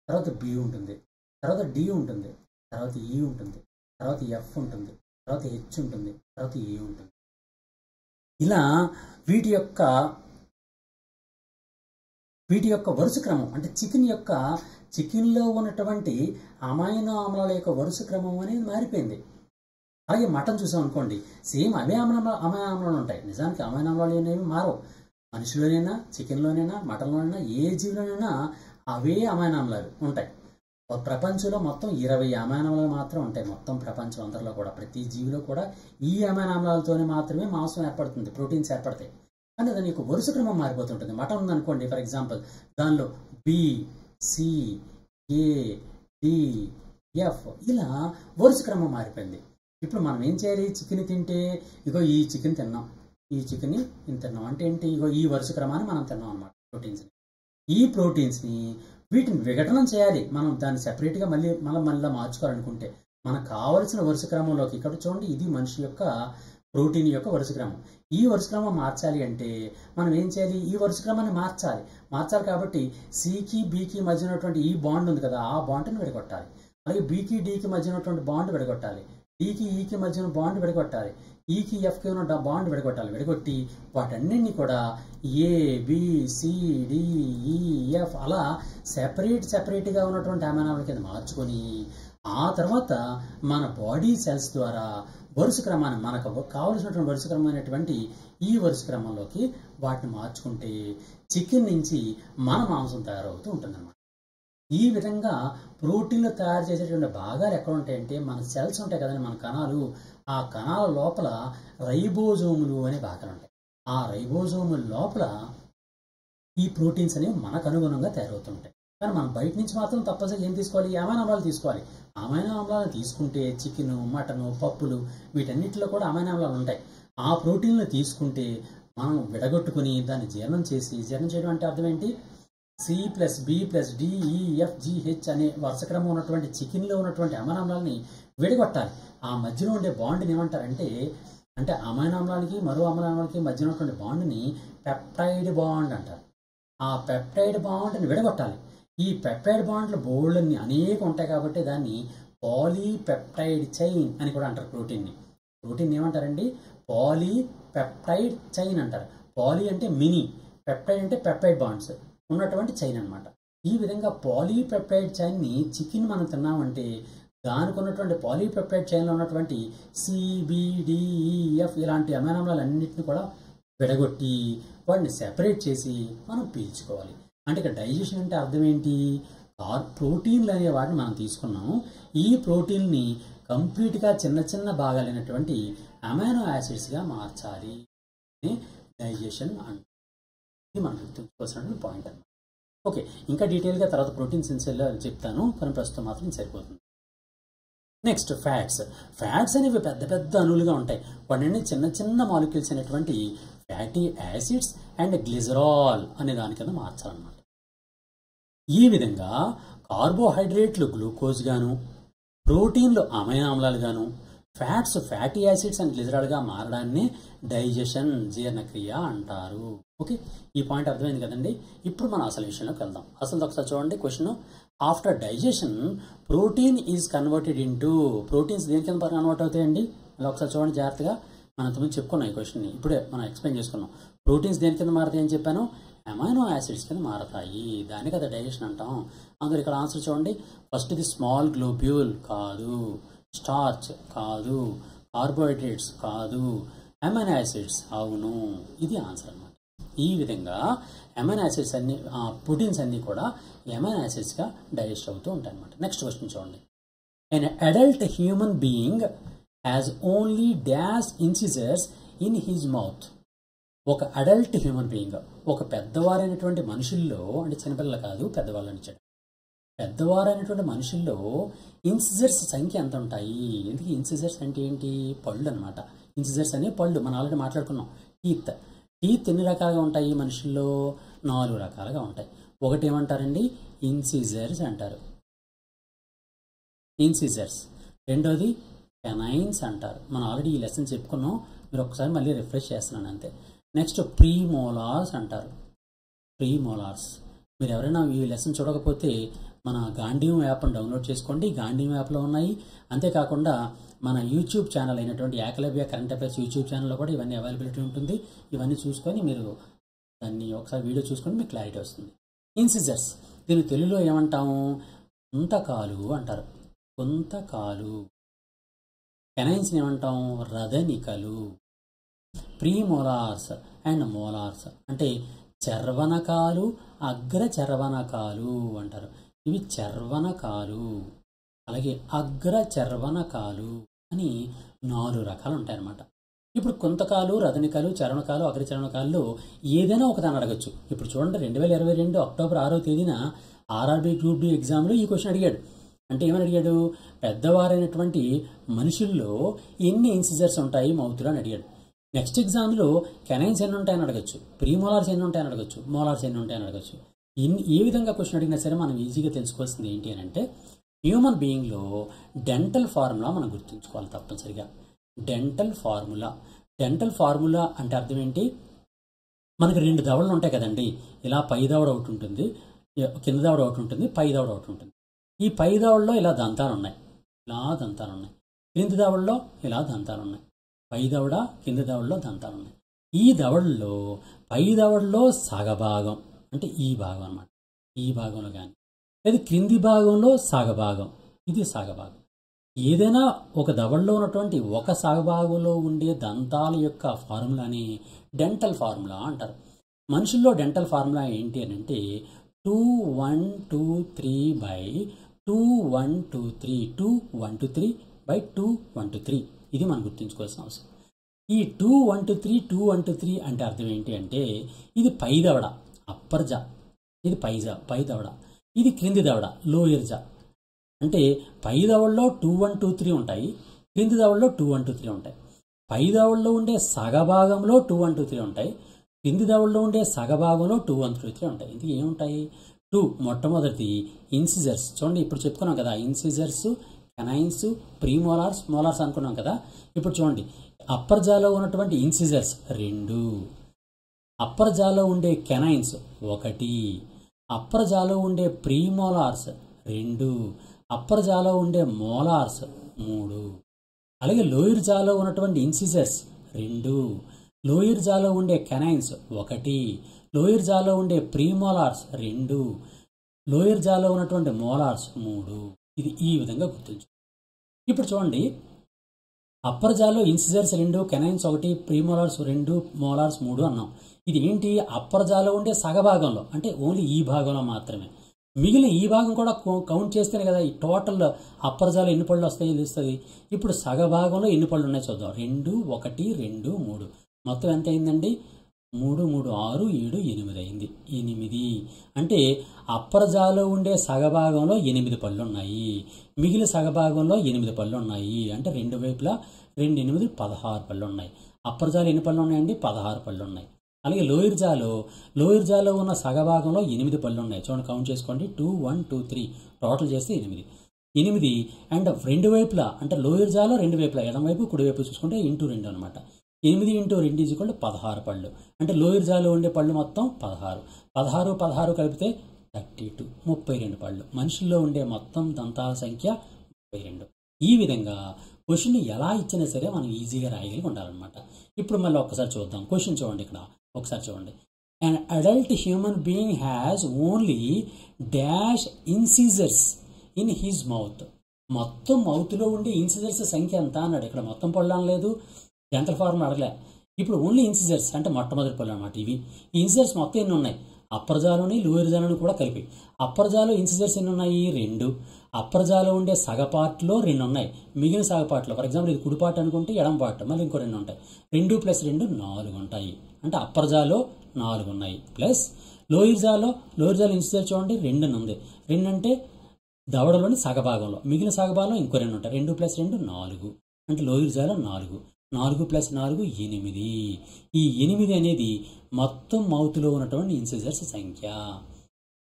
తర్వాత బి ఉంటుంది, తర్వాత డి ఉంటుంది, తర్వాత ఈ ఉంటుంది, తర్వాత ఎఫ్ ఉంటుంది, తర్వాత హెచ్ ఉంటుంది, తర్వాత ఏ ఉంటుంది. ఇలా వీటి యొక్క వరుస క్రమం, అంటే చికెన్లో ఉన్నటువంటి అమైనో ఆమ్లాల యొక్క వరుస క్రమం అనేది మారిపోయింది. అలాగే మటన్ చూసాం అనుకోండి, సేమ్ అవే అమైనో ఆమ్లాలు ఉంటాయి. నిజానికి అమైనో ఆమ్లాలు అనేవి మారవు. మనిషిలోనైనా, చికెన్లోనైనా, మటన్లోనైనా, ఏ జీవిలోనైనా అవే అమైనో ఆమ్లాలు ఉంటాయి. ప్రపంచంలో మొత్తం 20 అమైనో ఆమ్లాలు మాత్రం ఉంటాయి. మొత్తం ప్రపంచం అందరిలో కూడా ప్రతి జీవిలో కూడా ఈ అమైనో ఆమ్లాలతోనే మాత్రమే మాంసం ఏర్పడుతుంది, ప్రోటీన్స్ ఏర్పడతాయి. అంటే దాని యొక్క వరుస క్రమం మారిపోతుంటుంది. మటన్ ఉందనుకోండి ఫర్ ఎగ్జాంపుల్, దానిలో బి, సి, ఏ, డి, ఎఫ్, ఇలా వరుస క్రమం మారిపోయింది. ఇప్పుడు మనం ఏం చేయాలి? చికెన్ తింటే ఇగో ఈ చికెన్ తిన్నాం, ఈ చికెన్ ఇంత తిన్నాం అంటే ఏంటి? ఇగో ఈ వరుస క్రమాన్ని మనం తిన్నాం అనమాట ప్రోటీన్స్ని. ఈ ప్రోటీన్స్ని వీటిని విఘటనం చేయాలి. మనం దాన్ని సెపరేట్గా మళ్ళీ మార్చుకోవాలనుకుంటే మనకు కావలసిన వరుస క్రమంలోకి, ఇక్కడ చూడండి ఇది మనిషి యొక్క ప్రోటీన్ యొక్క వరుస క్రమం. ఈ వరుస క్రమం మార్చాలి అంటే మనం ఏం చేయాలి? ఈ వరుస క్రమాన్ని మార్చాలి కాబట్టి సికి బికి మధ్య ఉన్నటువంటి ఈ బాండ్ ఉంది కదా, ఆ బాండ్ని విడగొట్టాలి. అలాగే బికి డికి మధ్య ఉన్నటువంటి బాండ్ విడగొట్టాలి, డికి ఈకి మధ్య ఉన్న బాండ్ విడగొట్టాలి, ఈకి ఎఫ్కి ఉన్న బాండ్ విడగొట్టి వాటన్నింటినీ కూడా ఏ, B, C, D, E, F అలా సెపరేట్గా ఉన్నటువంటి అమైనో ఆమ్లాల కింద మార్చుకొని ఆ తర్వాత మన బాడీ సెల్స్ ద్వారా వరుస క్రమాన్ని, మనకు కావలసినటువంటి వరుస క్రమమైనటువంటి ఈ వరుస క్రమంలోకి వాటిని మార్చుకుంటే చికెన్ నుంచి మన మాంసం తయారవుతూ ఉంటుందన్నమాట. ఈ విధంగా ప్రోటీన్లు తయారు చేసేటువంటి భాగాలు ఎక్కడ ఉంటాయంటే మన సెల్స్ ఉంటాయి కదండి, మన కణాలు. ఆ కణాల లోపల రైబోజోములు అనే భాగాలు ఉంటాయి. ఆ రైబోజోముల లోపల ఈ ప్రోటీన్స్ అనేవి మనకు అనుగుణంగా తయారవుతుంటాయి. కానీ మనం బయట నుంచి మాత్రం తప్పనిసరిగా ఏం తీసుకోవాలి? అమైనో ఆమ్లాలు తీసుకోవాలి. అమైనో ఆమ్లాలను తీసుకుంటే చికెన్, మటన్, పప్పులు వీటన్నిటిలో కూడా అమైనో ఆమ్లాలు ఉంటాయి. ఆ ప్రోటీన్లు తీసుకుంటే మనం విడగొట్టుకుని దాన్ని జీర్ణం చేయడం అంటే అర్థం ఏంటి? C plus B plus D, E, F, G, H అనే వరుస క్రమం ఉన్నటువంటి చికెన్లో ఉన్నటువంటి అమైనో ఆమ్లాలని విడగొట్టాలి. ఆ మధ్యలో ఉండే బాండ్ని ఏమంటారంటే, అంటే అమైనో ఆమ్లానికి మరో అమైనో ఆమ్లానికి మధ్య ఉన్నటువంటి బాండ్ని పెప్టైడ్ బాండ్ అంటారు. ఆ పెప్టైడ్ బాండ్ని విడగొట్టాలి. ఈ పెప్టైడ్ బాండ్లు బోల్డ్ని అనేక ఉంటాయి కాబట్టి దాన్ని పాలీపెప్టైడ్ చైన్ అని కూడా అంటారు. ప్రోటీన్ ఏమంటారండి? పాలీపెప్టైడ్ చైన్ అంటారు. పాలీ అంటే మినీ, పెప్టైడ్ అంటే పెప్టైడ్ బాండ్స్ ఉన్నటువంటి చైన్ అనమాట. ఈ విధంగా పాలీపెప్టైడ్ చైన్ని చికెన్ మనం తిన్నామంటే దానికి ఉన్నటువంటి పాలీపెప్టైడ్ చైన్లో ఉన్నటువంటి సిబిడిఈఎఫ్ ఇలాంటి అమైనో ఆమ్లాలన్నింటినీ కూడా విడగొట్టి వాటిని సెపరేట్ చేసి మనం పీల్చుకోవాలి. అంటే ఇక్కడ డైజెషన్ అంటే అర్థం ఏంటి? ప్రోటీన్లు అనే వాటిని మనం తీసుకున్నాము. ఈ ప్రోటీన్ని కంప్లీట్గా చిన్న చిన్న భాగాలైనటువంటి అమైనో యాసిడ్స్గా మార్చాలి. డైజెషన్ అంటే ఇది మనం గుర్తుంచుకోవాల్సినటువంటి పాయింట్ అన్నమాట. ఓకే, ఇంకా డీటెయిల్గా తర్వాత ప్రోటీన్స్ ఇన్ సెల్ చెప్తాను, కానీ ప్రస్తుతం మాత్రం ఇది సరిపోతుంది. Next fats. ఫ్యాట్స్ అనేవి పెద్ద పెద్ద అణువులుగా ఉంటాయి. వాటిని చిన్న చిన్న మాలిక్యూల్స్ అనేటువంటి ఫ్యాటీ యాసిడ్స్ అండ్ గ్లిజరాల్ అనే దాని కింద మార్చాలన్నమాట. ఈ విధంగా కార్బోహైడ్రేట్లు గ్లూకోజ్ గాను, ప్రోటీన్లు అమైనో ఆమ్లాలు గాను, ఫ్యాట్స్ ఫ్యాటీ యాసిడ్స్ అండ్ గ్లిజరాల్గా మారడాన్ని డైజెషన్, జీర్ణక్రియ అంటారు. ఓకే, ఈ పాయింట్ అర్థమైంది కదండి. ఇప్పుడు మనం అసలు విషయంలోకి వెళ్దాం. అసలు ఒకసారి చూడండి question. After digestion protein is converted into, proteins దేని కింద కన్వర్ట్ అవుతాయండి? ఇలా ఒకసారి చూడండి జాగ్రత్తగా. మనం ఇంతకుముందు చెప్పుకున్నాం ఈ క్వశ్చన్ని, ఇప్పుడే మనం ఎక్స్ప్లెయిన్ చేసుకున్నాం. ప్రోటీన్స్ దేని కింద మారుతాయి అని చెప్పాను, అమైనో యాసిడ్స్ కింద మారతాయి. దాని కదా డైజెషన్ అంటాం. అందులో ఇక్కడ ఆన్సర్ చూడండి. ఫస్ట్ ఇది స్మాల్ గ్లోబ్యూల్ కాదు, స్టార్చ్ కాదు, కార్బోహైడ్రేట్స్ కాదు, అమైనో యాసిడ్స్ అవును. ఇది ఆన్సర్ అన్నమాట. ఈ విధంగా అమైనో యాసిడ్స్ అన్ని, ప్రోటీన్స్ అన్నీ కూడా అమైనో యాసిడ్స్గా డైజెస్ట్ అవుతూ ఉంటాయి అన్నమాట. నెక్స్ట్ క్వశ్చన్ చూడండి. An adult human being has only dash incisors in his mouth. ఒక అడల్ట్ హ్యూమన్ బీయింగ్, ఒక పెద్దవారైనటువంటి మనుషుల్లో, అంటే చిన్నపిల్లలు కాదు పెద్దవాళ్ళు అని చెప్పారు, పెద్దవారైనటువంటి మనుషుల్లో ఇన్సిజర్స్ సంఖ్య ఎంత ఉంటాయి? ఎందుకు ఇన్సిజర్స్ అంటే ఏంటి? పళ్ళు అనమాట. ఇన్సిజర్స్ అనే పళ్ళు, మనం ఆల్రెడీ మాట్లాడుకున్నాం. టీత్. టీత్ ఎన్ని రకాలుగా ఉంటాయి మనుషుల్లో? 4 రకాలుగా ఉంటాయి. ఒకటి ఏమంటారండి? ఇన్సిజర్స్ అంటారు, ఇన్సిజర్స్. రెండోది కెనైన్స్ అంటారు. మనం ఆల్రెడీ ఈ లెసన్ చెప్పుకున్నాం, మీరు ఒకసారి మళ్ళీ రిఫ్రెష్ చేస్తున్నాను అంతే. నెక్స్ట్ ప్రీమోలార్స్ అంటారు, ప్రీమోలార్స్. మీరు ఎవరైనా ఈ లెసన్ చూడకపోతే మన గాంధీయం యాప్ను డౌన్లోడ్ చేసుకోండి. గాంధీయం యాప్లో ఉన్నాయి. అంతేకాకుండా మన యూట్యూబ్ ఛానల్ అయినటువంటి ఏకలవ్య కరెంట్ అఫైర్స్ యూట్యూబ్ ఛానల్లో కూడా ఇవన్నీ అవైలబిలిటీ ఉంటుంది. ఇవన్నీ చూసుకొని మీరు దాన్ని ఒకసారి వీడియో చూసుకొని మీకు క్లారిటీ వస్తుంది. ఇన్సిజర్స్, దీన్ని తెలుగులో ఏమంటాము? కుంతకాలు అంటారు, కుంతకాలు. కెనైన్స్ని ఏమంటాం? రదనికలు. ప్రీమోలార్స్ అండ్ మోలార్స్ అంటే చర్వనకాలు, అగ్ర చర్వనకాలు అంటారు. ఇవి చర్వనకాలు, అలాగే అగ్ర చర్వనకాలు అని 4 రకాలు ఉంటాయన్నమాట. ఇప్పుడు కుంతకాలు, రదనికాలు, చర్వనకాలు, అగ్ర చర్వనకాల్లో ఏదైనా ఒకదాన్ని అడగచ్చు. ఇప్పుడు చూడండి, 2022 అక్టోబర్ 6వ తేదీన ఆర్ఆర్బీ గ్రూప్ డి ఎగ్జామ్లో ఈ క్వశ్చన్ అడిగాడు. అంటే ఏమని అడిగాడు? పెద్దవారైనటువంటి మనుషుల్లో ఎన్ని ఇన్సిజర్స్ ఉంటాయి మౌత్లో అని అడిగాడు. నెక్స్ట్ ఎగ్జామ్లో కెనైన్స్ ఎన్ని ఉంటాయని అడగచ్చు, ప్రీమోలార్స్ ఎన్ని ఉంటాయని అడగచ్చు, మోలార్స్ ఎన్ని ఉంటాయని అడగచ్చు. ఏ విధంగా క్వశ్చన్ అడిగినా సరే మనం ఈజీగా తెలుసుకోవాల్సింది ఏంటి అని అంటే, హ్యూమన్ బీయింగ్లో డెంటల్ ఫార్ములా మనం గుర్తుంచుకోవాలి తప్పనిసరిగా. Dental formula. డెంటల్ ఫార్ములా అంటే అర్థం ఏంటి? మనకి 2 దవడలు ఉంటాయి కదండి. ఇలా పై దవడ ఒకటి ఉంటుంది, కింద దవడ ఒకటి ఉంటుంది, పై దవడ ఒకటి ఉంటుంది. ఈ పై దవడలో ఇలా దంతాలు ఉన్నాయి, ఇలా దంతాలు ఉన్నాయి. కింది దవడలో ఇలా దంతాలు ఉన్నాయి. పై దవడ, కింది దవడలో దంతాలు ఉన్నాయి. ఈ దవడల్లో పై దవడలో సగభాగం అంటే ఈ భాగం అన్నమాట, ఈ భాగంలో కానీ లేదా క్రింది భాగంలో సగభాగం, ఇది సగభాగం. ఏదైనా ఒక దవడలో ఉన్నటువంటి ఒక సగభాగంలో ఉండే దంతాల యొక్క ఫార్ములాని డెంటల్ ఫార్ములా అంటారు. మనుషుల్లో డెంటల్ ఫార్ములా ఏంటి అని అంటే 2-1-2-3/2-1-2-3, 2-1-2-3/2-1-2-3. ఇది మనం గుర్తుంచుకోవాల్సిన అవసరం. ఈ 2-1-2-3 అంటే అర్థం ఏంటి అంటే, ఇది పై దవడ అప్పర్ జా, ఇది పై దవడ, ఇది క్రింది దవడ లోయర్ జా. అంటే పై దవడలో 2-1-2-3 ఉంటాయి, క్రింది దవడలో 2-1-2-3 ఉంటాయి. పై దవడలో ఉండే సగభాగంలో 2-1-2-3 ఉంటాయి, క్రింది దవడలో ఉండే సగభాగంలో 2-1-2-3 ఉంటాయి. ఇది ఏముంటాయి? 2 మొట్టమొదటి ఇన్సిజర్స్. చూడండి, ఇప్పుడు చెప్పుకున్నాం కదా ఇన్సిజర్స్, కెనైన్స్, ప్రీమోలార్స్, మోలార్స్ అనుకున్నాం కదా. ఇప్పుడు చూడండి, అప్పర్ జాలో ఉన్నటువంటి ఇన్సిజర్స్ 2, అప్పర్ జాలో ఉండే కెనైన్స్ 1, అప్పర్ జాలో ఉండే ప్రీమోలార్స్ 2, అప్పర్ జాలో ఉండే మోలార్స్ 3. అలాగే లోయర్ జాలో ఉన్నటువంటి ఇన్సిజర్స్ 2, లోయర్ జాలో ఉండే కెనైన్స్ 1, లోయర్ జాలో ఉండే ప్రీమోలార్స్ 2, లోయర్ జాలో ఉన్నటువంటి మోలార్స్ 3. ఇది ఈ విధంగా గుర్తుంచు. ఇప్పుడు చూడండి, అప్పర్ జాలో ఇన్సిజర్స్ 2, కెనైన్స్ 1, ప్రీమోలార్స్ 2, మోలార్స్ 3 అన్నాం. ఇది ఏంటి? అప్పర్ జాలో ఉండే సగభాగంలో, అంటే ఓన్లీ ఈ భాగంలో మాత్రమే. మిగిలిన ఈ భాగం కూడా కౌంట్ చేస్తేనే కదా ఈ టోటల్ అప్పర్ జాలో ఎన్ని పళ్ళు వస్తాయో తెలుస్తుంది. ఇప్పుడు సగభాగంలో ఎన్ని పళ్ళు ఉన్నాయో చూద్దాం. 2, 1, 2, 3 మొత్తం ఎంత అయిందండి? 3 3 6 7 8 అయింది. 8 అంటే అప్పర్ జాలో ఉండే సగభాగంలో 8 పళ్ళు ఉన్నాయి, మిగిలిన సగభాగంలో 8 పళ్ళు ఉన్నాయి. అంటే రెండు వైపులా 2 8 16 పళ్ళు ఉన్నాయి. అప్పర్ జాలో ఎన్ని పళ్ళు ఉన్నాయండి? 16 పళ్ళు ఉన్నాయి. అలాగే లోయర్ జాలో ఉన్న సగభాగంలో 8 పళ్ళు ఉన్నాయి. చూడండి, కౌంట్ చేసుకోండి. 2 1 2 3 టోటల్ చేస్తే 8 అండ్ రెండు వైపులా అంటే లోయర్ జాలో రెండు వైపులా ఎడం వైపు కుడి వైపు చూసుకుంటే ఇంటూ 2 అనమాట. 8 × 2 = 16 పళ్ళు. అంటే లోయర్ జాలో ఉండే పళ్ళు మొత్తం 16. 16 కలిపితే 32, 32 పళ్ళు. మనుషుల్లో ఉండే మొత్తం దంతాల సంఖ్య 32. ఈ విధంగా క్వశ్చన్ ఎలా ఇచ్చినా సరే మనం ఈజీగా రాయగలిగి ఉండాలన్నమాట. ఇప్పుడు మళ్ళీ ఒక్కసారి చూద్దాం. క్వశ్చన్ చూడండి, ఇక్కడ ఒకసారి చూడండి. An adult human being has only dash incisors in his mouth. మొత్తం మౌత్లో ఉండే ఇన్సిజర్స్ సంఖ్య ఎంత అన్నాడు. ఇక్కడ మొత్తం పళ్ళు అనలేదు, డెంటల్ ఫార్మ్ అడగలే. ఇప్పుడు ఓన్లీ ఇన్సిజర్స్ అంటే మొట్టమొదటి పళ్ళు అనమాట ఇవి. ఈ ఇన్సిజర్స్ మొత్తం ఎన్ని ఉన్నాయి? అప్పర్ జాలోని లోయర్ జాలోని కూడా కలిపి. అప్పర్ జాలో ఇన్సిజర్స్ ఎన్ని ఉన్నాయి? 2. అప్పర్ జాలో ఉండే సగపార్ట్లో 2 ఉన్నాయి, మిగిలిన సగపార్ట్లో ఫర్ ఎగ్జాంపుల్ ఇది కుడిపాటు అనుకుంటే ఎడం పార్ట్ మళ్ళీ ఇంకో 2 ఉంటాయి. 2 + 2 4 ఉంటాయి. అంటే అప్పర్ జాలో 4 ఉన్నాయి. ప్లస్ లోయర్ జాలో ఇన్సిజర్ చూడండి 2 ఉంది. 2 అంటే దవడలోని సగభాగంలో, మిగిలిన సగభాగంలో ఇంకో 2 ఉంటాయి. 2 + 2 4. అంటే లోయర్ జాలో 4. 4 + 4 8. ఈ 8 అనేది మొత్తం మౌత్లో ఉన్నటువంటి ఇన్సిజర్స్ సంఖ్య.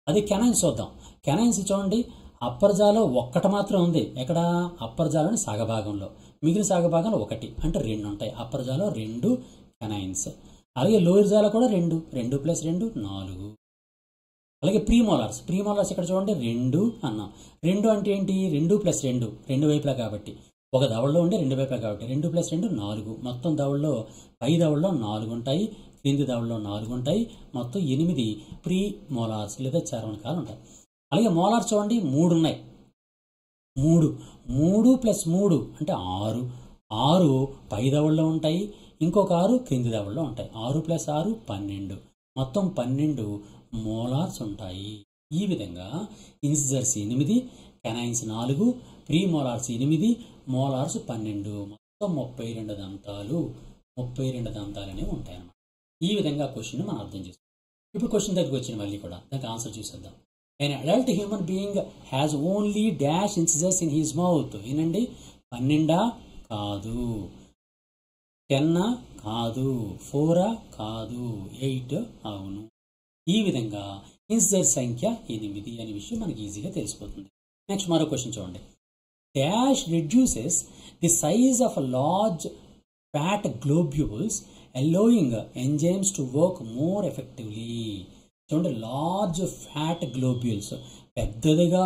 అది కెనైన్స్ చూద్దాం. కెనైన్స్ చూడండి, అప్పర్ జాలో ఒక్కటి మాత్రం ఉంది. ఎక్కడ? అప్పర్ జాలోని సగభాగంలో, మిగిలిన సగభాగంలో 1 అంటే 2 ఉంటాయి. అప్పర్ జాలో 2 కెనైన్స్. అలాగే లోయర్ జాలో కూడా 2 + 2 4. అలాగే ప్రీమోలార్స్ ఇక్కడ చూడండి 2 అన్నాం. 2 అంటే ఏంటి? 2 + 2 రెండు వైపులా కాబట్టి, ఒక దవడలో ఉండే రెండు వైపులా కాబట్టి 2 + 2 4. మొత్తం దవడలో పై దవడలో 4 ఉంటాయి, క్రింది దవడలో 4 ఉంటాయి. మొత్తం 8 ప్రీ మోలార్స్ లేదా చర్వణకాలు ఉంటాయి. అలాగే మోలార్స్ చూడండి 3 ఉన్నాయి. 3 + 3 అంటే 6. 6 పై దవడలో ఉంటాయి, ఇంకొక 6 క్రింది దవడలో ఉంటాయి. 6 + 6 12. మొత్తం 12 మోలార్స్ ఉంటాయి. ఈ విధంగా incisors 8, canines 4, pre molars 8, molars 12, మొత్తం 32 దంతాలు. 32 దంతాలు అనేవి ఉంటాయి అన్నమాట. ఈ విధంగా క్వశ్చన్ మనం అర్థం చేసుకోవాలి. ఇప్పుడు క్వశ్చన్ దగ్గరికి వచ్చిన మళ్ళీ కూడా దానికి ఆన్సర్ చూసేద్దాం. An adult human being has only dash incisors in his mouth. ఏనండి? 12 కాదు, 10 కాదు, 4 కాదు, 8 అవును. ఈ విధంగా ఇన్సిజర్ సంఖ్య 8 అనే విషయం మనకి ఈజీగా తెలిసిపోతుంది. నెక్స్ట్ మరో క్వశ్చన్ చూడండి. Dash reduces the size of large fat globules allowing enzymes to work more effectively. చూడండి, లార్జ్ ఫ్యాట్ గ్లోబ్యూల్స్ పెద్దదిగా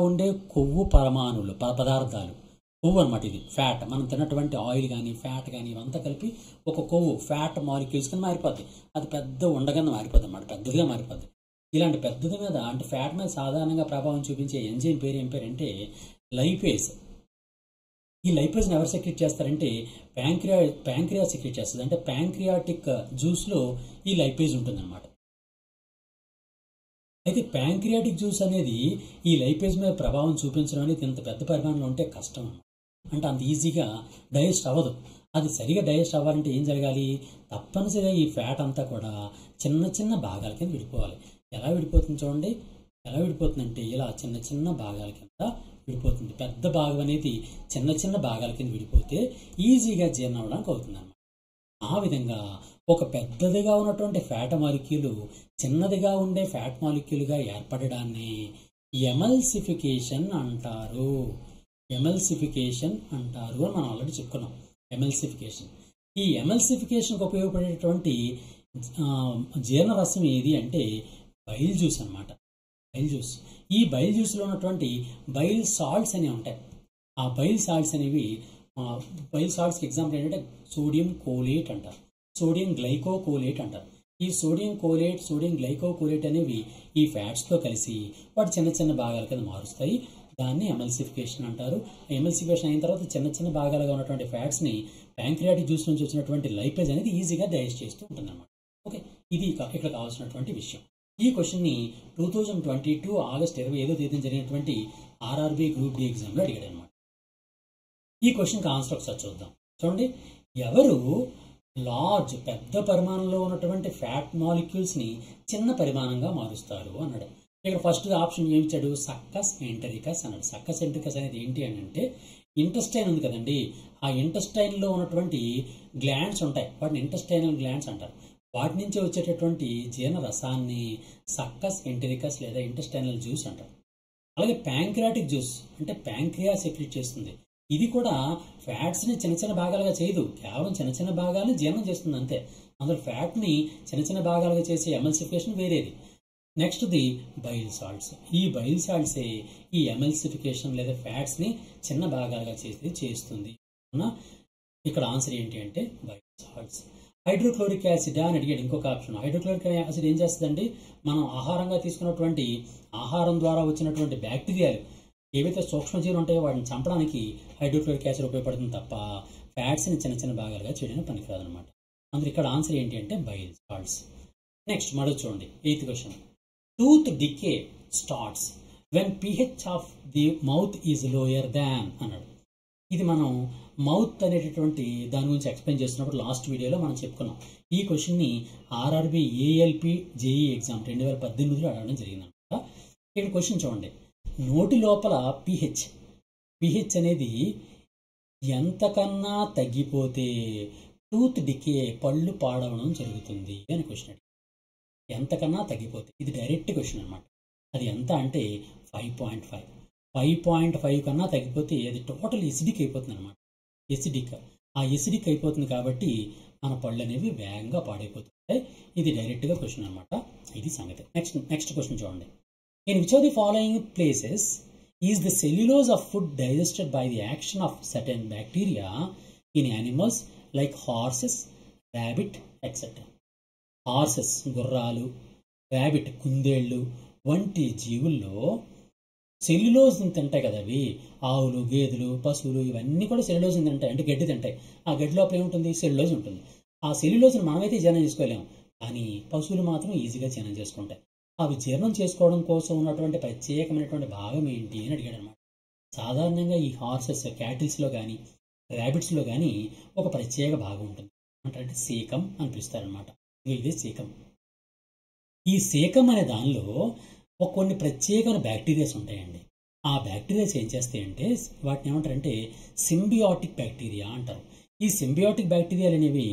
ఉండే కొవ్వు పరమాణువులు పదార్థాలు. కొవ్వు అనమాట, ఇది ఫ్యాట్. మనం తిన్నటువంటి ఆయిల్ కానీ ఫ్యాట్ కానీ ఇవంతా కలిపి ఒక కొవ్వు ఫ్యాట్ మాలిక్యూల్స్ కింద మారిపోద్ది. అది పెద్ద ఉండగా మారిపోద్ది అన్నమాట, పెద్దదిగా మారిపోద్ది. ఇలాంటి పెద్దది మీద అంటే ఫ్యాట్ మీద సాధారణంగా ప్రభావం చూపించే ఎంజైమ్ పేరు ఏం పేరంటే లైపేజ్. ఈ లైపేజ్ని ఎవరు సెక్రెట్ చేస్తారంటే ప్యాంక్రియా సెక్రెట్ చేస్తుంది. అంటే ప్యాంక్రియాటిక్ జ్యూస్లో ఈ లైపేజ్ ఉంటుందన్నమాట. అయితే ప్యాంక్రియాటిక్ జ్యూస్ అనేది ఈ లైపేజ్ మీద ప్రభావం చూపించడం అనేది ఇంత పెద్ద పరిమాణంలో ఉంటే కష్టం. అంటే అంత ఈజీగా డైజెస్ట్ అవ్వదు. అది సరిగా డైజెస్ట్ అవ్వాలంటే ఏం జరగాలి? తప్పనిసరిగా ఈ ఫ్యాట్ అంతా కూడా చిన్న చిన్న భాగాల కింద విడిపోవాలి. ఎలా విడిపోతుంది చూడండి, ఎలా విడిపోతుందంటే ఇలా చిన్న చిన్న భాగాల కింద విడిపోతుంది. పెద్ద భాగం అనేది చిన్న చిన్న భాగాల కింద విడిపోతే ఈజీగా జీర్ణం అవ్వడానికి అవుతుంది అన్నమాట. ఆ విధంగా ఒక పెద్దదిగా ఉన్నటువంటి ఫ్యాట్ మాలిక్యూల్ చిన్నదిగా ఉండే ఫ్యాట్ మాలిక్యూల్గా ఏర్పడడాన్ని ఎమల్సిఫికేషన్ అంటారు. ఎమల్సిఫికేషన్ అంటారు అని మనం ఆల్రెడీ చెప్పుకున్నాం. ఎమల్సిఫికేషన్. ఈ ఎమల్సిఫికేషన్కి ఉపయోగపడేటువంటి జీర్ణరసం ఏది అంటే బైల్ జ్యూస్ అన్నమాట. Bile juice. ఈ బైల్ జ్యూస్లో ఉన్నటువంటి బైల్ సాల్ట్స్ అనేవి ఉంటాయి. ఆ బైల్ సాల్ట్స్ అనేవి బైల్ సాల్ట్స్కి ఎగ్జాంపుల్ ఏంటంటే సోడియం కోలేట్ అంటారు, సోడియం గ్లైకోకోలేట్ అంటారు. ఈ సోడియం కోలేట్, సోడియం గ్లైకోకోలేట్ అనేవి ఈ ఫ్యాట్స్తో కలిసి వాటి చిన్న చిన్న భాగాల కింద మారుస్తాయి. దాన్ని ఎమల్సిఫికేషన్ అంటారు. ఎమల్సిఫికేషన్ అయిన తర్వాత చిన్న చిన్న భాగాలుగా ఉన్నటువంటి ఫ్యాట్స్ని ప్యాంక్రియాటిక్ జ్యూస్ నుంచి వచ్చినటువంటి లైపేజ్ అనేది ఈజీగా డైజెస్ట్ చేస్తూ ఉంటుంది అన్నమాట. ఓకే, ఇది ఇక్కడ కావాల్సినటువంటి విషయం. ఈ క్వశ్చన్ని 2022 ఆగస్ట్ 25 జరిగినటువంటి ఆర్ఆర్బీ గ్రూప్ డి ఎగ్జామ్లో అడిగాడు అనమాట. ఈ క్వశ్చన్కి ఆన్సర్ ఒకసారి చూద్దాం. చూడండి, ఎవరు లార్జ్ పెద్ద పరిమాణంలో ఉన్నటువంటి ఫ్యాట్ మాలిక్యూల్స్ని చిన్న పరిమాణంగా మారుస్తారు అన్నాడు. ఇక్కడ ఫస్ట్ ఆప్షన్ ఏమి ఇచ్చాడు? సక్కస్ ఎంటరికస్ అన్నాడు. సక్కస్ ఎంటరికస్ అనేది ఏంటి అని అంటే ఇంటెస్టైన్ ఉంది కదండి, ఆ ఇంటెస్టైన్లో ఉన్నటువంటి గ్లాండ్స్ ఉంటాయి, వాటిని ఇంటెస్టైనల్ గ్లాండ్స్ అంటారు. వాటి నుంచి వచ్చేటటువంటి జీర్ణ రసాన్ని సక్కస్ ఎంటరికస్ లేదా ఇంటెస్టైనల్ జ్యూస్ అంటారు. అలాగే ప్యాంక్రియాటిక్ జ్యూస్ అంటే ప్యాంక్రియాస్ సెక్రెట్ చేస్తుంది. ఇది కూడా ఫ్యాట్స్ని చిన్న చిన్న భాగాలుగా చేయదు, కేవలం చిన్న చిన్న భాగాలను జీర్ణం చేస్తుంది అంతే. అందులో ఫ్యాట్ని చిన్న చిన్న భాగాలుగా చేసే ఎమల్సిఫికేషన్ వేరేది. Next the bile salts. ఈ బైల్ సాల్ట్సే ఈ ఎమల్సిఫికేషన్ లేదా ఫ్యాట్స్ని చిన్న భాగాలుగా చేస్తుంది. ఇక్కడ ఆన్సర్ ఏంటి అంటే బైల్ సాల్ట్స్. హైడ్రోక్లోరిక్ యాసిడ్ అని అడిగాడు ఇంకొక ఆప్షన్. హైడ్రోక్లోరిక్ యాసిడ్ ఏం చేస్తుందండి? మనం ఆహారంగా తీసుకున్నటువంటి ఆహారం ద్వారా వచ్చినటువంటి బ్యాక్టీరియాలు ఏవైతే సూక్ష్మజీవులు ఉంటాయో వాటిని చంపడానికి హైడ్రోక్లోరిక్ యాసిడ్ ఉపయోగపడుతుంది తప్ప ఫ్యాట్స్ని చిన్న చిన్న భాగాలుగా చేయడానికి పనికిరాదు అనమాట. అందులో ఇక్కడ ఆన్సర్ ఏంటి అంటే బైల్ సాల్ట్స్. నెక్స్ట్ మరో చూడండి, 8th question. Tooth decay starts when pH of the mouth is lower than అన్నాడు. ఇది మనం మౌత్ అనేటటువంటి దాని గురించి ఎక్స్ప్లెయిన్ చేస్తున్నప్పుడు లాస్ట్ వీడియోలో మనం చెప్పుకున్నాం. ఈ క్వశ్చన్ని ఆర్ఆర్బి ఏఎల్పి జేఈ ఎగ్జామ్ 2018లో అడగడం జరిగిందనమాట. ఇక్కడ క్వశ్చన్ చూడండి, నోటి లోపల pH అనేది ఎంతకన్నా తగ్గిపోతే టూత్ డికే పళ్ళు పాడవడం జరుగుతుంది అని క్వశ్చన్. ఎంతకన్నా తగ్గిపోతే, ఇది డైరెక్ట్ క్వశ్చన్ అనమాట. అది ఎంత అంటే 5.5. 5.5 కన్నా తగ్గిపోతే అది టోటల్ ఎసిడిక్ అయిపోతుంది అనమాట. ఆ ఎసిడిక్ అయిపోతుంది కాబట్టి మన పళ్ళు అనేవి వేగంగా పాడైపోతుంటాయి. ఇది డైరెక్ట్గా క్వశ్చన్ అనమాట. ఇది సంగతి. నెక్స్ట్ క్వశ్చన్ చూడండి. In which of the following places is the cellulose of food digested by the action of certain bacteria in animals like horses, rabbit etcetera. Horses గుర్రాలు, ర్యాబిట్ కుందేళ్ళు వంటి జీవుల్లో సెల్యులోజ్ తింటాయి కదా అవి. ఆవులు, గేదెలు, పశువులు ఇవన్నీ కూడా సెల్యులోజ్ తింటాయి, అంటే గడ్డి తింటాయి. ఆ గడ్డి లోపల ఏముంటుంది? సెల్యులోజ్ ఉంటుంది. ఆ సెల్యులోజ్ని మనమైతే జీర్ణం చేసుకోలేము, కానీ పశువులు మాత్రం ఈజీగా జీర్ణం చేసుకుంటాయి. అవి జీర్ణం చేసుకోవడం కోసం ఉన్నటువంటి ప్రత్యేకమైనటువంటి భాగం ఏంటి అని అడిగాడు అనమాట. సాధారణంగా ఈ హార్సెస్, క్యాటిల్స్లో కానీ ర్యాబిట్స్లో కానీ ఒక ప్రత్యేక భాగం ఉంటుంది, అంటే సేకం అని పిలుస్తారనమాట. ఇది సేకం. ఈ సేకం అనే దానిలో కొన్ని ప్రత్యేకమైన బ్యాక్టీరియాస్ ఉంటాయండి. ఆ బ్యాక్టీరియాస్ ఏం చేస్తాయంటే వాటిని ఏమంటారంటే సింబియాటిక్ బ్యాక్టీరియా అంటారు. ఈ సింబియాటిక్ బ్యాక్టీరియాలు అనేవి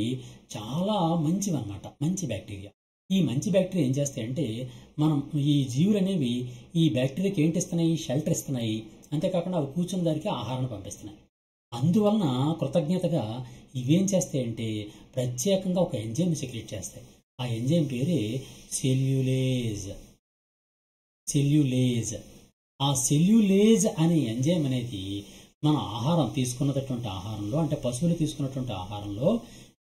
చాలా మంచివి అనమాట, మంచి బ్యాక్టీరియా. ఈ మంచి బ్యాక్టీరియా ఏం చేస్తాయంటే మనం ఈ జీవులు అనేవి ఈ బ్యాక్టీరియాకి ఏంటి ఇస్తున్నాయి? షెల్టర్ ఇస్తున్నాయి. అంతేకాకుండా అవి కూర్చున్న దానికి ఆహారాన్ని పంపిస్తున్నాయి. అందువలన కృతజ్ఞతగా ఇవేం చేస్తాయంటే ప్రత్యేకంగా ఒక ఎంజైమ్ సెక్రెట్ చేస్తాయి. ఆ ఎంజైమ్ పేరే సెల్యులేజ్. ఆ సెల్యులేజ్ అనే ఎంజైమ్ అనేది మన ఆహారం తీసుకున్నటువంటి ఆహారంలో, అంటే పశువులు తీసుకున్నటువంటి ఆహారంలో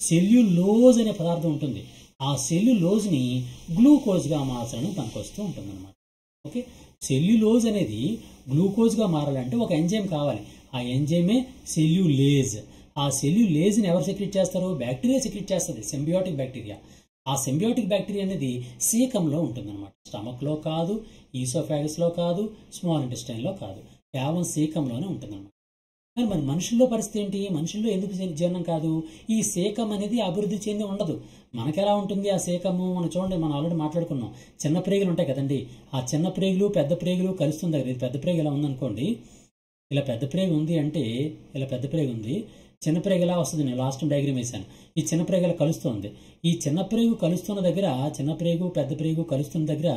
సెల్యులోజ్ అనే పదార్థం ఉంటుంది. ఆ సెల్యులోజ్ని గ్లూకోజ్గా మార్చడానికి పనికొస్తూ ఉంటుంది అనమాట. ఓకే, సెల్యులోజ్ అనేది గ్లూకోజ్గా మారాలంటే ఒక ఎంజైమ్ కావాలి. ఆ ఎంజైమే సెల్యులేజ్. ఆ సెల్యులేజ్ని ఎవరు సెక్రెట్ చేస్తారు? బ్యాక్టీరియా సెక్రెట్ చేస్తుంది, సింబియాటిక్ బ్యాక్టీరియా. ఆ సింబియాటిక్ బ్యాక్టీరియా అనేది సీకంలో ఉంటుందన్నమాట. స్టమక్లో కాదు, ఈసోఫాగస్లో కాదు, స్మాల్ ఇంటెస్టైన్లో కాదు, కేవలం సీకంలోనే ఉంటుందన్నమాట. కానీ మరి మనుషుల్లో పరిస్థితి ఏంటి? మనుషుల్లో ఎందుకు జీర్ణం కాదు? ఈ సేకం అనేది అభివృద్ధి చెంది ఉండదు. మనకెలా ఉంటుంది ఆ సేకము? మనం చూడండి, మనం ఆల్రెడీ మాట్లాడుకున్నాం. చిన్న ప్రేగులు ఉంటాయి కదండి, ఆ చిన్న ప్రేగులు పెద్ద ప్రేగులు కలుస్తుంది కదా. ఇది పెద్ద ప్రేగు ఇలా ఉందనుకోండి, ఇలా పెద్ద ప్రేగు ఉంది అంటే ఇలా పెద్ద ప్రేగు ఉంది, చిన్న ప్రేగు ఎలా వస్తుంది? నేను లాస్ట్ డయాగ్రామ్ వేశాను. ఈ చిన్న ప్రేగు ఇలా కలుస్తుంది. ఈ చిన్న ప్రేగు కలుస్తున్న దగ్గర, చిన్న ప్రేగు పెద్ద ప్రేగు కలుస్తున్న దగ్గర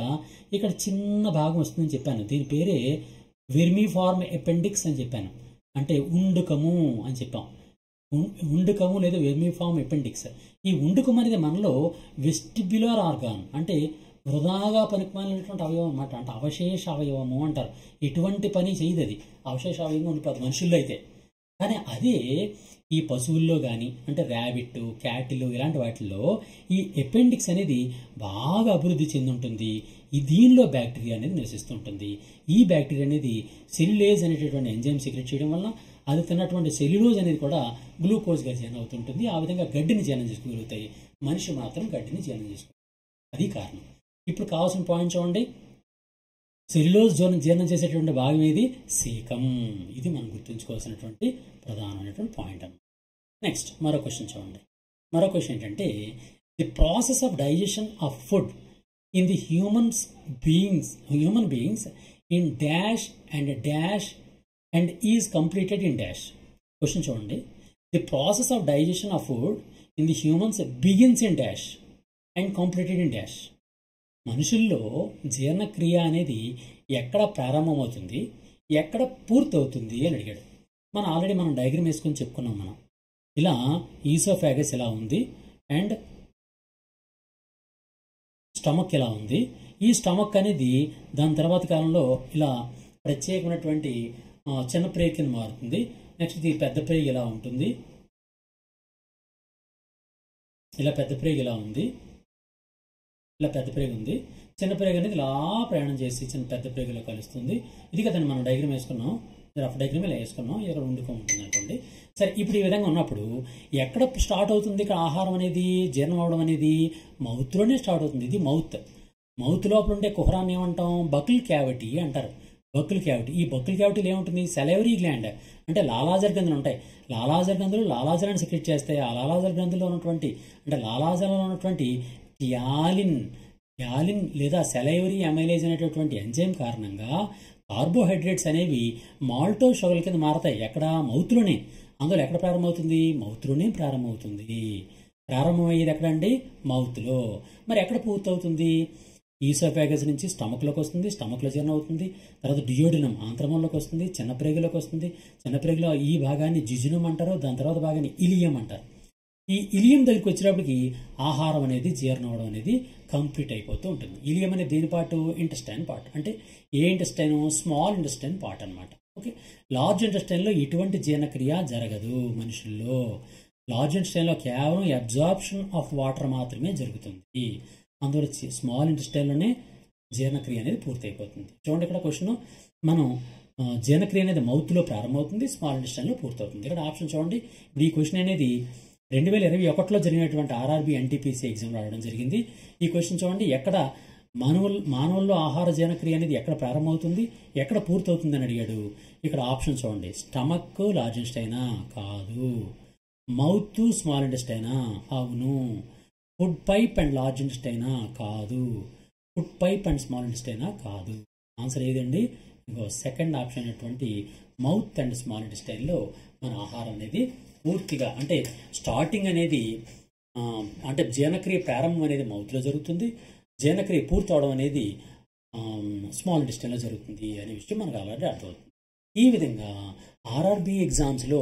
ఇక్కడ చిన్న భాగం వస్తుందని చెప్పాను. దీని పేరే వెర్మిఫార్మ్ అపెండిక్స్ అని చెప్పాను, అంటే ఉండుకము అని చెప్పాం. ఉండుకము లేదా వెర్మిఫార్మ్ అపెండిక్స్. ఈ ఉండుకం అనేది మనలో వెస్టిబ్యులర్ ఆర్గాన్, అంటే వృధాగా పనికిమాలినటువంటి అవయవం అన్నమాట. అంటే అవశేష అవయవము అంటారు. ఎటువంటి పని చేయదు అది, అవశేష అవయవం ఉంటుంది మనుషుల్లో అయితే. కానీ అదే ఈ పశువుల్లో కానీ, అంటే ర్యాబిట్, క్యాటిల్ ఇలాంటి వాటిల్లో ఈ అపెండిక్స్ అనేది బాగా అభివృద్ధి చెంది ఉంటుంది. దీనిలో బ్యాక్టీరియా అనేది నివసిస్తుంటుంది. ఈ బ్యాక్టీరియా అనేది సెల్యులేజ్ అనేటటువంటి ఎంజైమ్ సెక్రెట్ చేయడం వల్ల అది తిన్నటువంటి సెల్యులోజ్ అనేది కూడా గ్లూకోజ్గా జీర్ణం అవుతుంటుంది. ఆ విధంగా గడ్డిని జీర్ణం చేసుకోగలుగుతాయి. మనిషి మాత్రం గడ్డిని జీర్ణం చేసుకోవాలి. అది కారణం. ఇప్పుడు కావాల్సిన పాయింట్ చూడండి, సెల్యులోజ్ జీర్ణం చేసేటువంటి భాగం ఏది? సీకం. ఇది మనం గుర్తుంచుకోవాల్సినటువంటి ప్రధానమైనటువంటి పాయింట్ అన్నమాట. నెక్స్ట్ మరో క్వశ్చన్ చూడండి. మరో క్వశ్చన్ ఏంటంటే the process of digestion of food in the human beings in dash and is completed in dash. Question చూడండి. The process of digestion of food in the humans begins in dash and completed in dash. మనుషుల్లో జీర్ణక్రియ అనేది ఎక్కడ ప్రారంభమవుతుంది, ఎక్కడ పూర్తవుతుంది అని అడిగాడు. ఆల్రెడీ మనం డయాగ్రామ్ వేసుకొని చెప్పుకున్నాం. మనం ఇలా ఈసోఫాగస్ ఇలా ఉంది అండ్ స్టమక్ ఇలా ఉంది. ఈ స్టమక్ అనేది దాని తర్వాత కాలంలో ఇలా ప్రత్యేకమైనటువంటి చిన్న ప్రేగ్ కింద మారుతుంది. నెక్స్ట్ ఇది పెద్ద ప్రేగ్ ఇలా ఉంటుంది. ఇలా పెద్ద ప్రేగ్ ఇలా ఉంది. ఇలా పెద్ద ప్రేగ్ ఉంది. చిన్న ప్రేగ్ అనేది ఇలా ప్రయాణం చేసి చిన్న పెద్ద ప్రేగులో కలుస్తుంది. ఇది కదండి మనం డయాగ్రామ్ వేసుకున్నాం. రఫ్ డయాగ్రామ్ ఇలా వేసుకున్నాం. ఇక్కడ ఉంటుంది అనుకోండి. సరే, ఇప్పుడు ఈ విధంగా ఉన్నప్పుడు ఎక్కడ స్టార్ట్ అవుతుంది ఇక్కడ ఆహారం అనేది జీర్ణం అవడం అనేది? మౌత్లోనే స్టార్ట్ అవుతుంది. ఇది మౌత్ లోపల ఉండే కుహరాన్ని ఏమంటాం? బకిల్ క్యావిటీ అంటారు. Buckle cavity. ఈ బకిల్ క్యావిటీలో ఏముంటుంది? సెలవరీ గ్లాండ్ అంటే లాలాజర్ గ్రంథులు ఉంటాయి. లాలాజర్ గ్రంథులు లాలాజలాన్ని సెక్రెట్ చేస్తాయి. ఆ లాలాజర్ గ్రంథుల్లో ఉన్నటువంటి అంటే లాలాజలంలో ఉన్నటువంటి ట్యాలిన్ లేదా సెలైవరీ అమైలేజ్ అనేటటువంటి ఎంజైమ్ కారణంగా కార్బోహైడ్రేట్స్ అనేవి మాల్టో షుగర్ కింద మారతాయి. ఎక్కడ? మౌత్లోనే. అందులో ఎక్కడ ప్రారంభమవుతుంది? మౌత్లోనే ప్రారంభమవుతుంది. ప్రారంభమయ్యేది ఎక్కడండి? మౌత్లో. మరి ఎక్కడ పూర్తవుతుంది? ఈసోఫాగస్ నుంచి స్టమక్లోకి వస్తుంది. స్టమక్లో జీర్ణం అవుతుంది. తర్వాత డియోడినం ఆంత్రమంలోకి వస్తుంది. చిన్న ప్రేగులోకి వస్తుంది. చిన్న ప్రేగులో ఈ భాగాన్ని జిజునం అంటారు. దాని తర్వాత భాగాన్ని ఇలియం అంటారు. ఈ ఇలియం దగ్గరికి వచ్చేటప్పటికి ఆహారం అనేది జీర్ణం అవడం అనేది కంప్లీట్ అయిపోతూ ఉంటుంది. ఇలియం అనేది దేని పార్ట్? Intestine part. అంటే ఏ ఇంటెస్టైన్? స్మాల్ ఇంటెస్టైన్ పార్ట్ అనమాట. ఓకే. లార్జ్ ఇంటెస్టైన్లో ఇటువంటి జీర్ణక్రియ జరగదు మనుషుల్లో. లార్జ్ ఇంటెస్టైన్లో కేవలం అబ్జార్ప్షన్ ఆఫ్ వాటర్ మాత్రమే జరుగుతుంది. అందువల్ల స్మాల్ ఇంటెస్టైన్లోనే జీర్ణక్రియ అనేది పూర్తి అయిపోతుంది. చూడండి ఇక్కడ క్వశ్చన్. మనం జీర్ణక్రియ అనేది మౌత్లో ప్రారంభమవుతుంది, స్మాల్ ఇంటెస్టైన్లో పూర్తవుతుంది. ఇక్కడ ఆప్షన్ చూడండి. ఇప్పుడు ఈ క్వశ్చన్ అనేది 2021లో జరిగినటువంటి ఆర్ఆర్బి ఎన్టీపీసీ ఎగ్జామ్ రావడం జరిగింది. ఈ క్వశ్చన్ చూడండి. ఎక్కడ మానవుల్లో ఆహార జీర్ణక్రియ అనేది ఎక్కడ ప్రారంభమవుతుంది, ఎక్కడ పూర్తవుతుంది అని అడిగాడు. ఇక్కడ ఆప్షన్ చూడండి. స్టమక్ లార్జ్ ఇంటెస్టైనా? కాదు. మౌత్ స్మాల్ ఇంటెస్టైనా? అవును. ఫుడ్ పైప్ అండ్ లార్జ్ ఇంటెస్టైనా? కాదు. ఫుడ్ పైప్ అండ్ స్మాల్ ఇంటెస్టైనా? కాదు. ఆన్సర్ ఏదండి? ఇంకో సెకండ్ ఆప్షన్ అయినటువంటి మౌత్ అండ్ స్మాల్ ఇంటెస్టైన్లో మన ఆహారం అనేది పూర్తిగా అంటే స్టార్టింగ్ అనేది అంటే జీర్ణక్రియ ప్రారంభం అనేది మౌత్లో జరుగుతుంది. జీర్ణక్రియ పూర్తి అవడం అనేది స్మాల్ ఇంటెస్టైన్లో జరుగుతుంది అనే విషయం మనకు ఆల్రెడీ అర్థమవుతుంది. ఈ విధంగా ఆర్ఆర్బి ఎగ్జామ్స్లో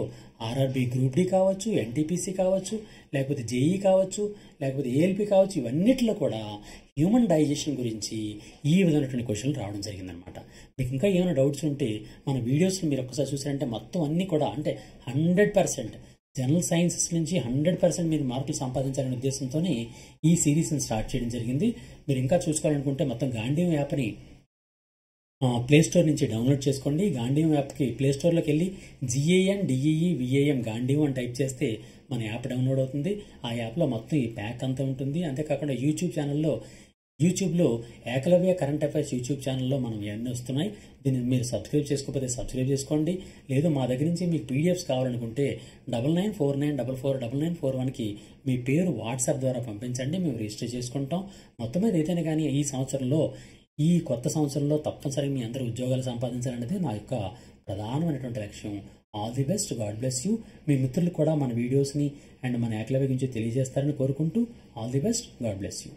ఆర్ఆర్బి గ్రూప్ డి కావచ్చు, ఎన్టీపీసీ కావచ్చు, లేకపోతే జేఈ కావచ్చు, లేకపోతే ఏఎల్పి కావచ్చు, ఇవన్నిటిలో కూడా హ్యూమన్ డైజెషన్ గురించి ఈ విధమైనటువంటి క్వశ్చన్లు రావడం జరిగిందనమాట. మీకు ఇంకా ఏమైనా డౌట్స్ ఉంటే మన వీడియోస్ని మీరు ఒక్కసారి చూసారంటే మొత్తం అన్నీ కూడా అంటే 100% జనరల్ సైన్సెస్ నుంచి 100% మీరు మార్కులు సంపాదించాలనే ఉద్దేశంతోనే ఈ సిరీస్ని స్టార్ట్ చేయడం జరిగింది. మీరు ఇంకా చూసుకోవాలనుకుంటే మొత్తం గాంధీవం యాప్ని ప్లేస్టోర్ నుంచి డౌన్లోడ్ చేసుకోండి. గాంధీవం యాప్కి ప్లేస్టోర్లోకి వెళ్ళి GANDEEVAM గాంధీవం అని టైప్ చేస్తే మన యాప్ డౌన్లోడ్ అవుతుంది. ఆ యాప్లో మొత్తం ఈ ప్యాక్ అంతా ఉంటుంది. అంతేకాకుండా యూట్యూబ్లో ఏకలవ్య కరెంట్ అఫైర్స్ యూట్యూబ్ ఛానల్లో మనం ఇవన్నీ వస్తున్నాయి. దీన్ని మీరు సబ్స్క్రైబ్ చేసుకోకపోతే సబ్స్క్రైబ్ చేసుకోండి. లేదు మా దగ్గర నుంచి మీకు PDFs కావాలనుకుంటే 9949449941కి మీ పేరు వాట్సాప్ ద్వారా పంపించండి. మేము రిజిస్టర్ చేసుకుంటాం. మొత్తం మీద ఏదైనా కానీ ఈ కొత్త సంవత్సరంలో తప్పనిసరిగా మీ అందరూ ఉద్యోగాలు సంపాదించాలనేది నా యొక్క ప్రధానమైనటువంటి లక్ష్యం. All the best. God bless you. మీ మిత్రులు కూడా మన వీడియోస్ని అండ్ మన ఏకలవ్య గురించి తెలియజేస్తారని కోరుకుంటూ all the best. God bless you.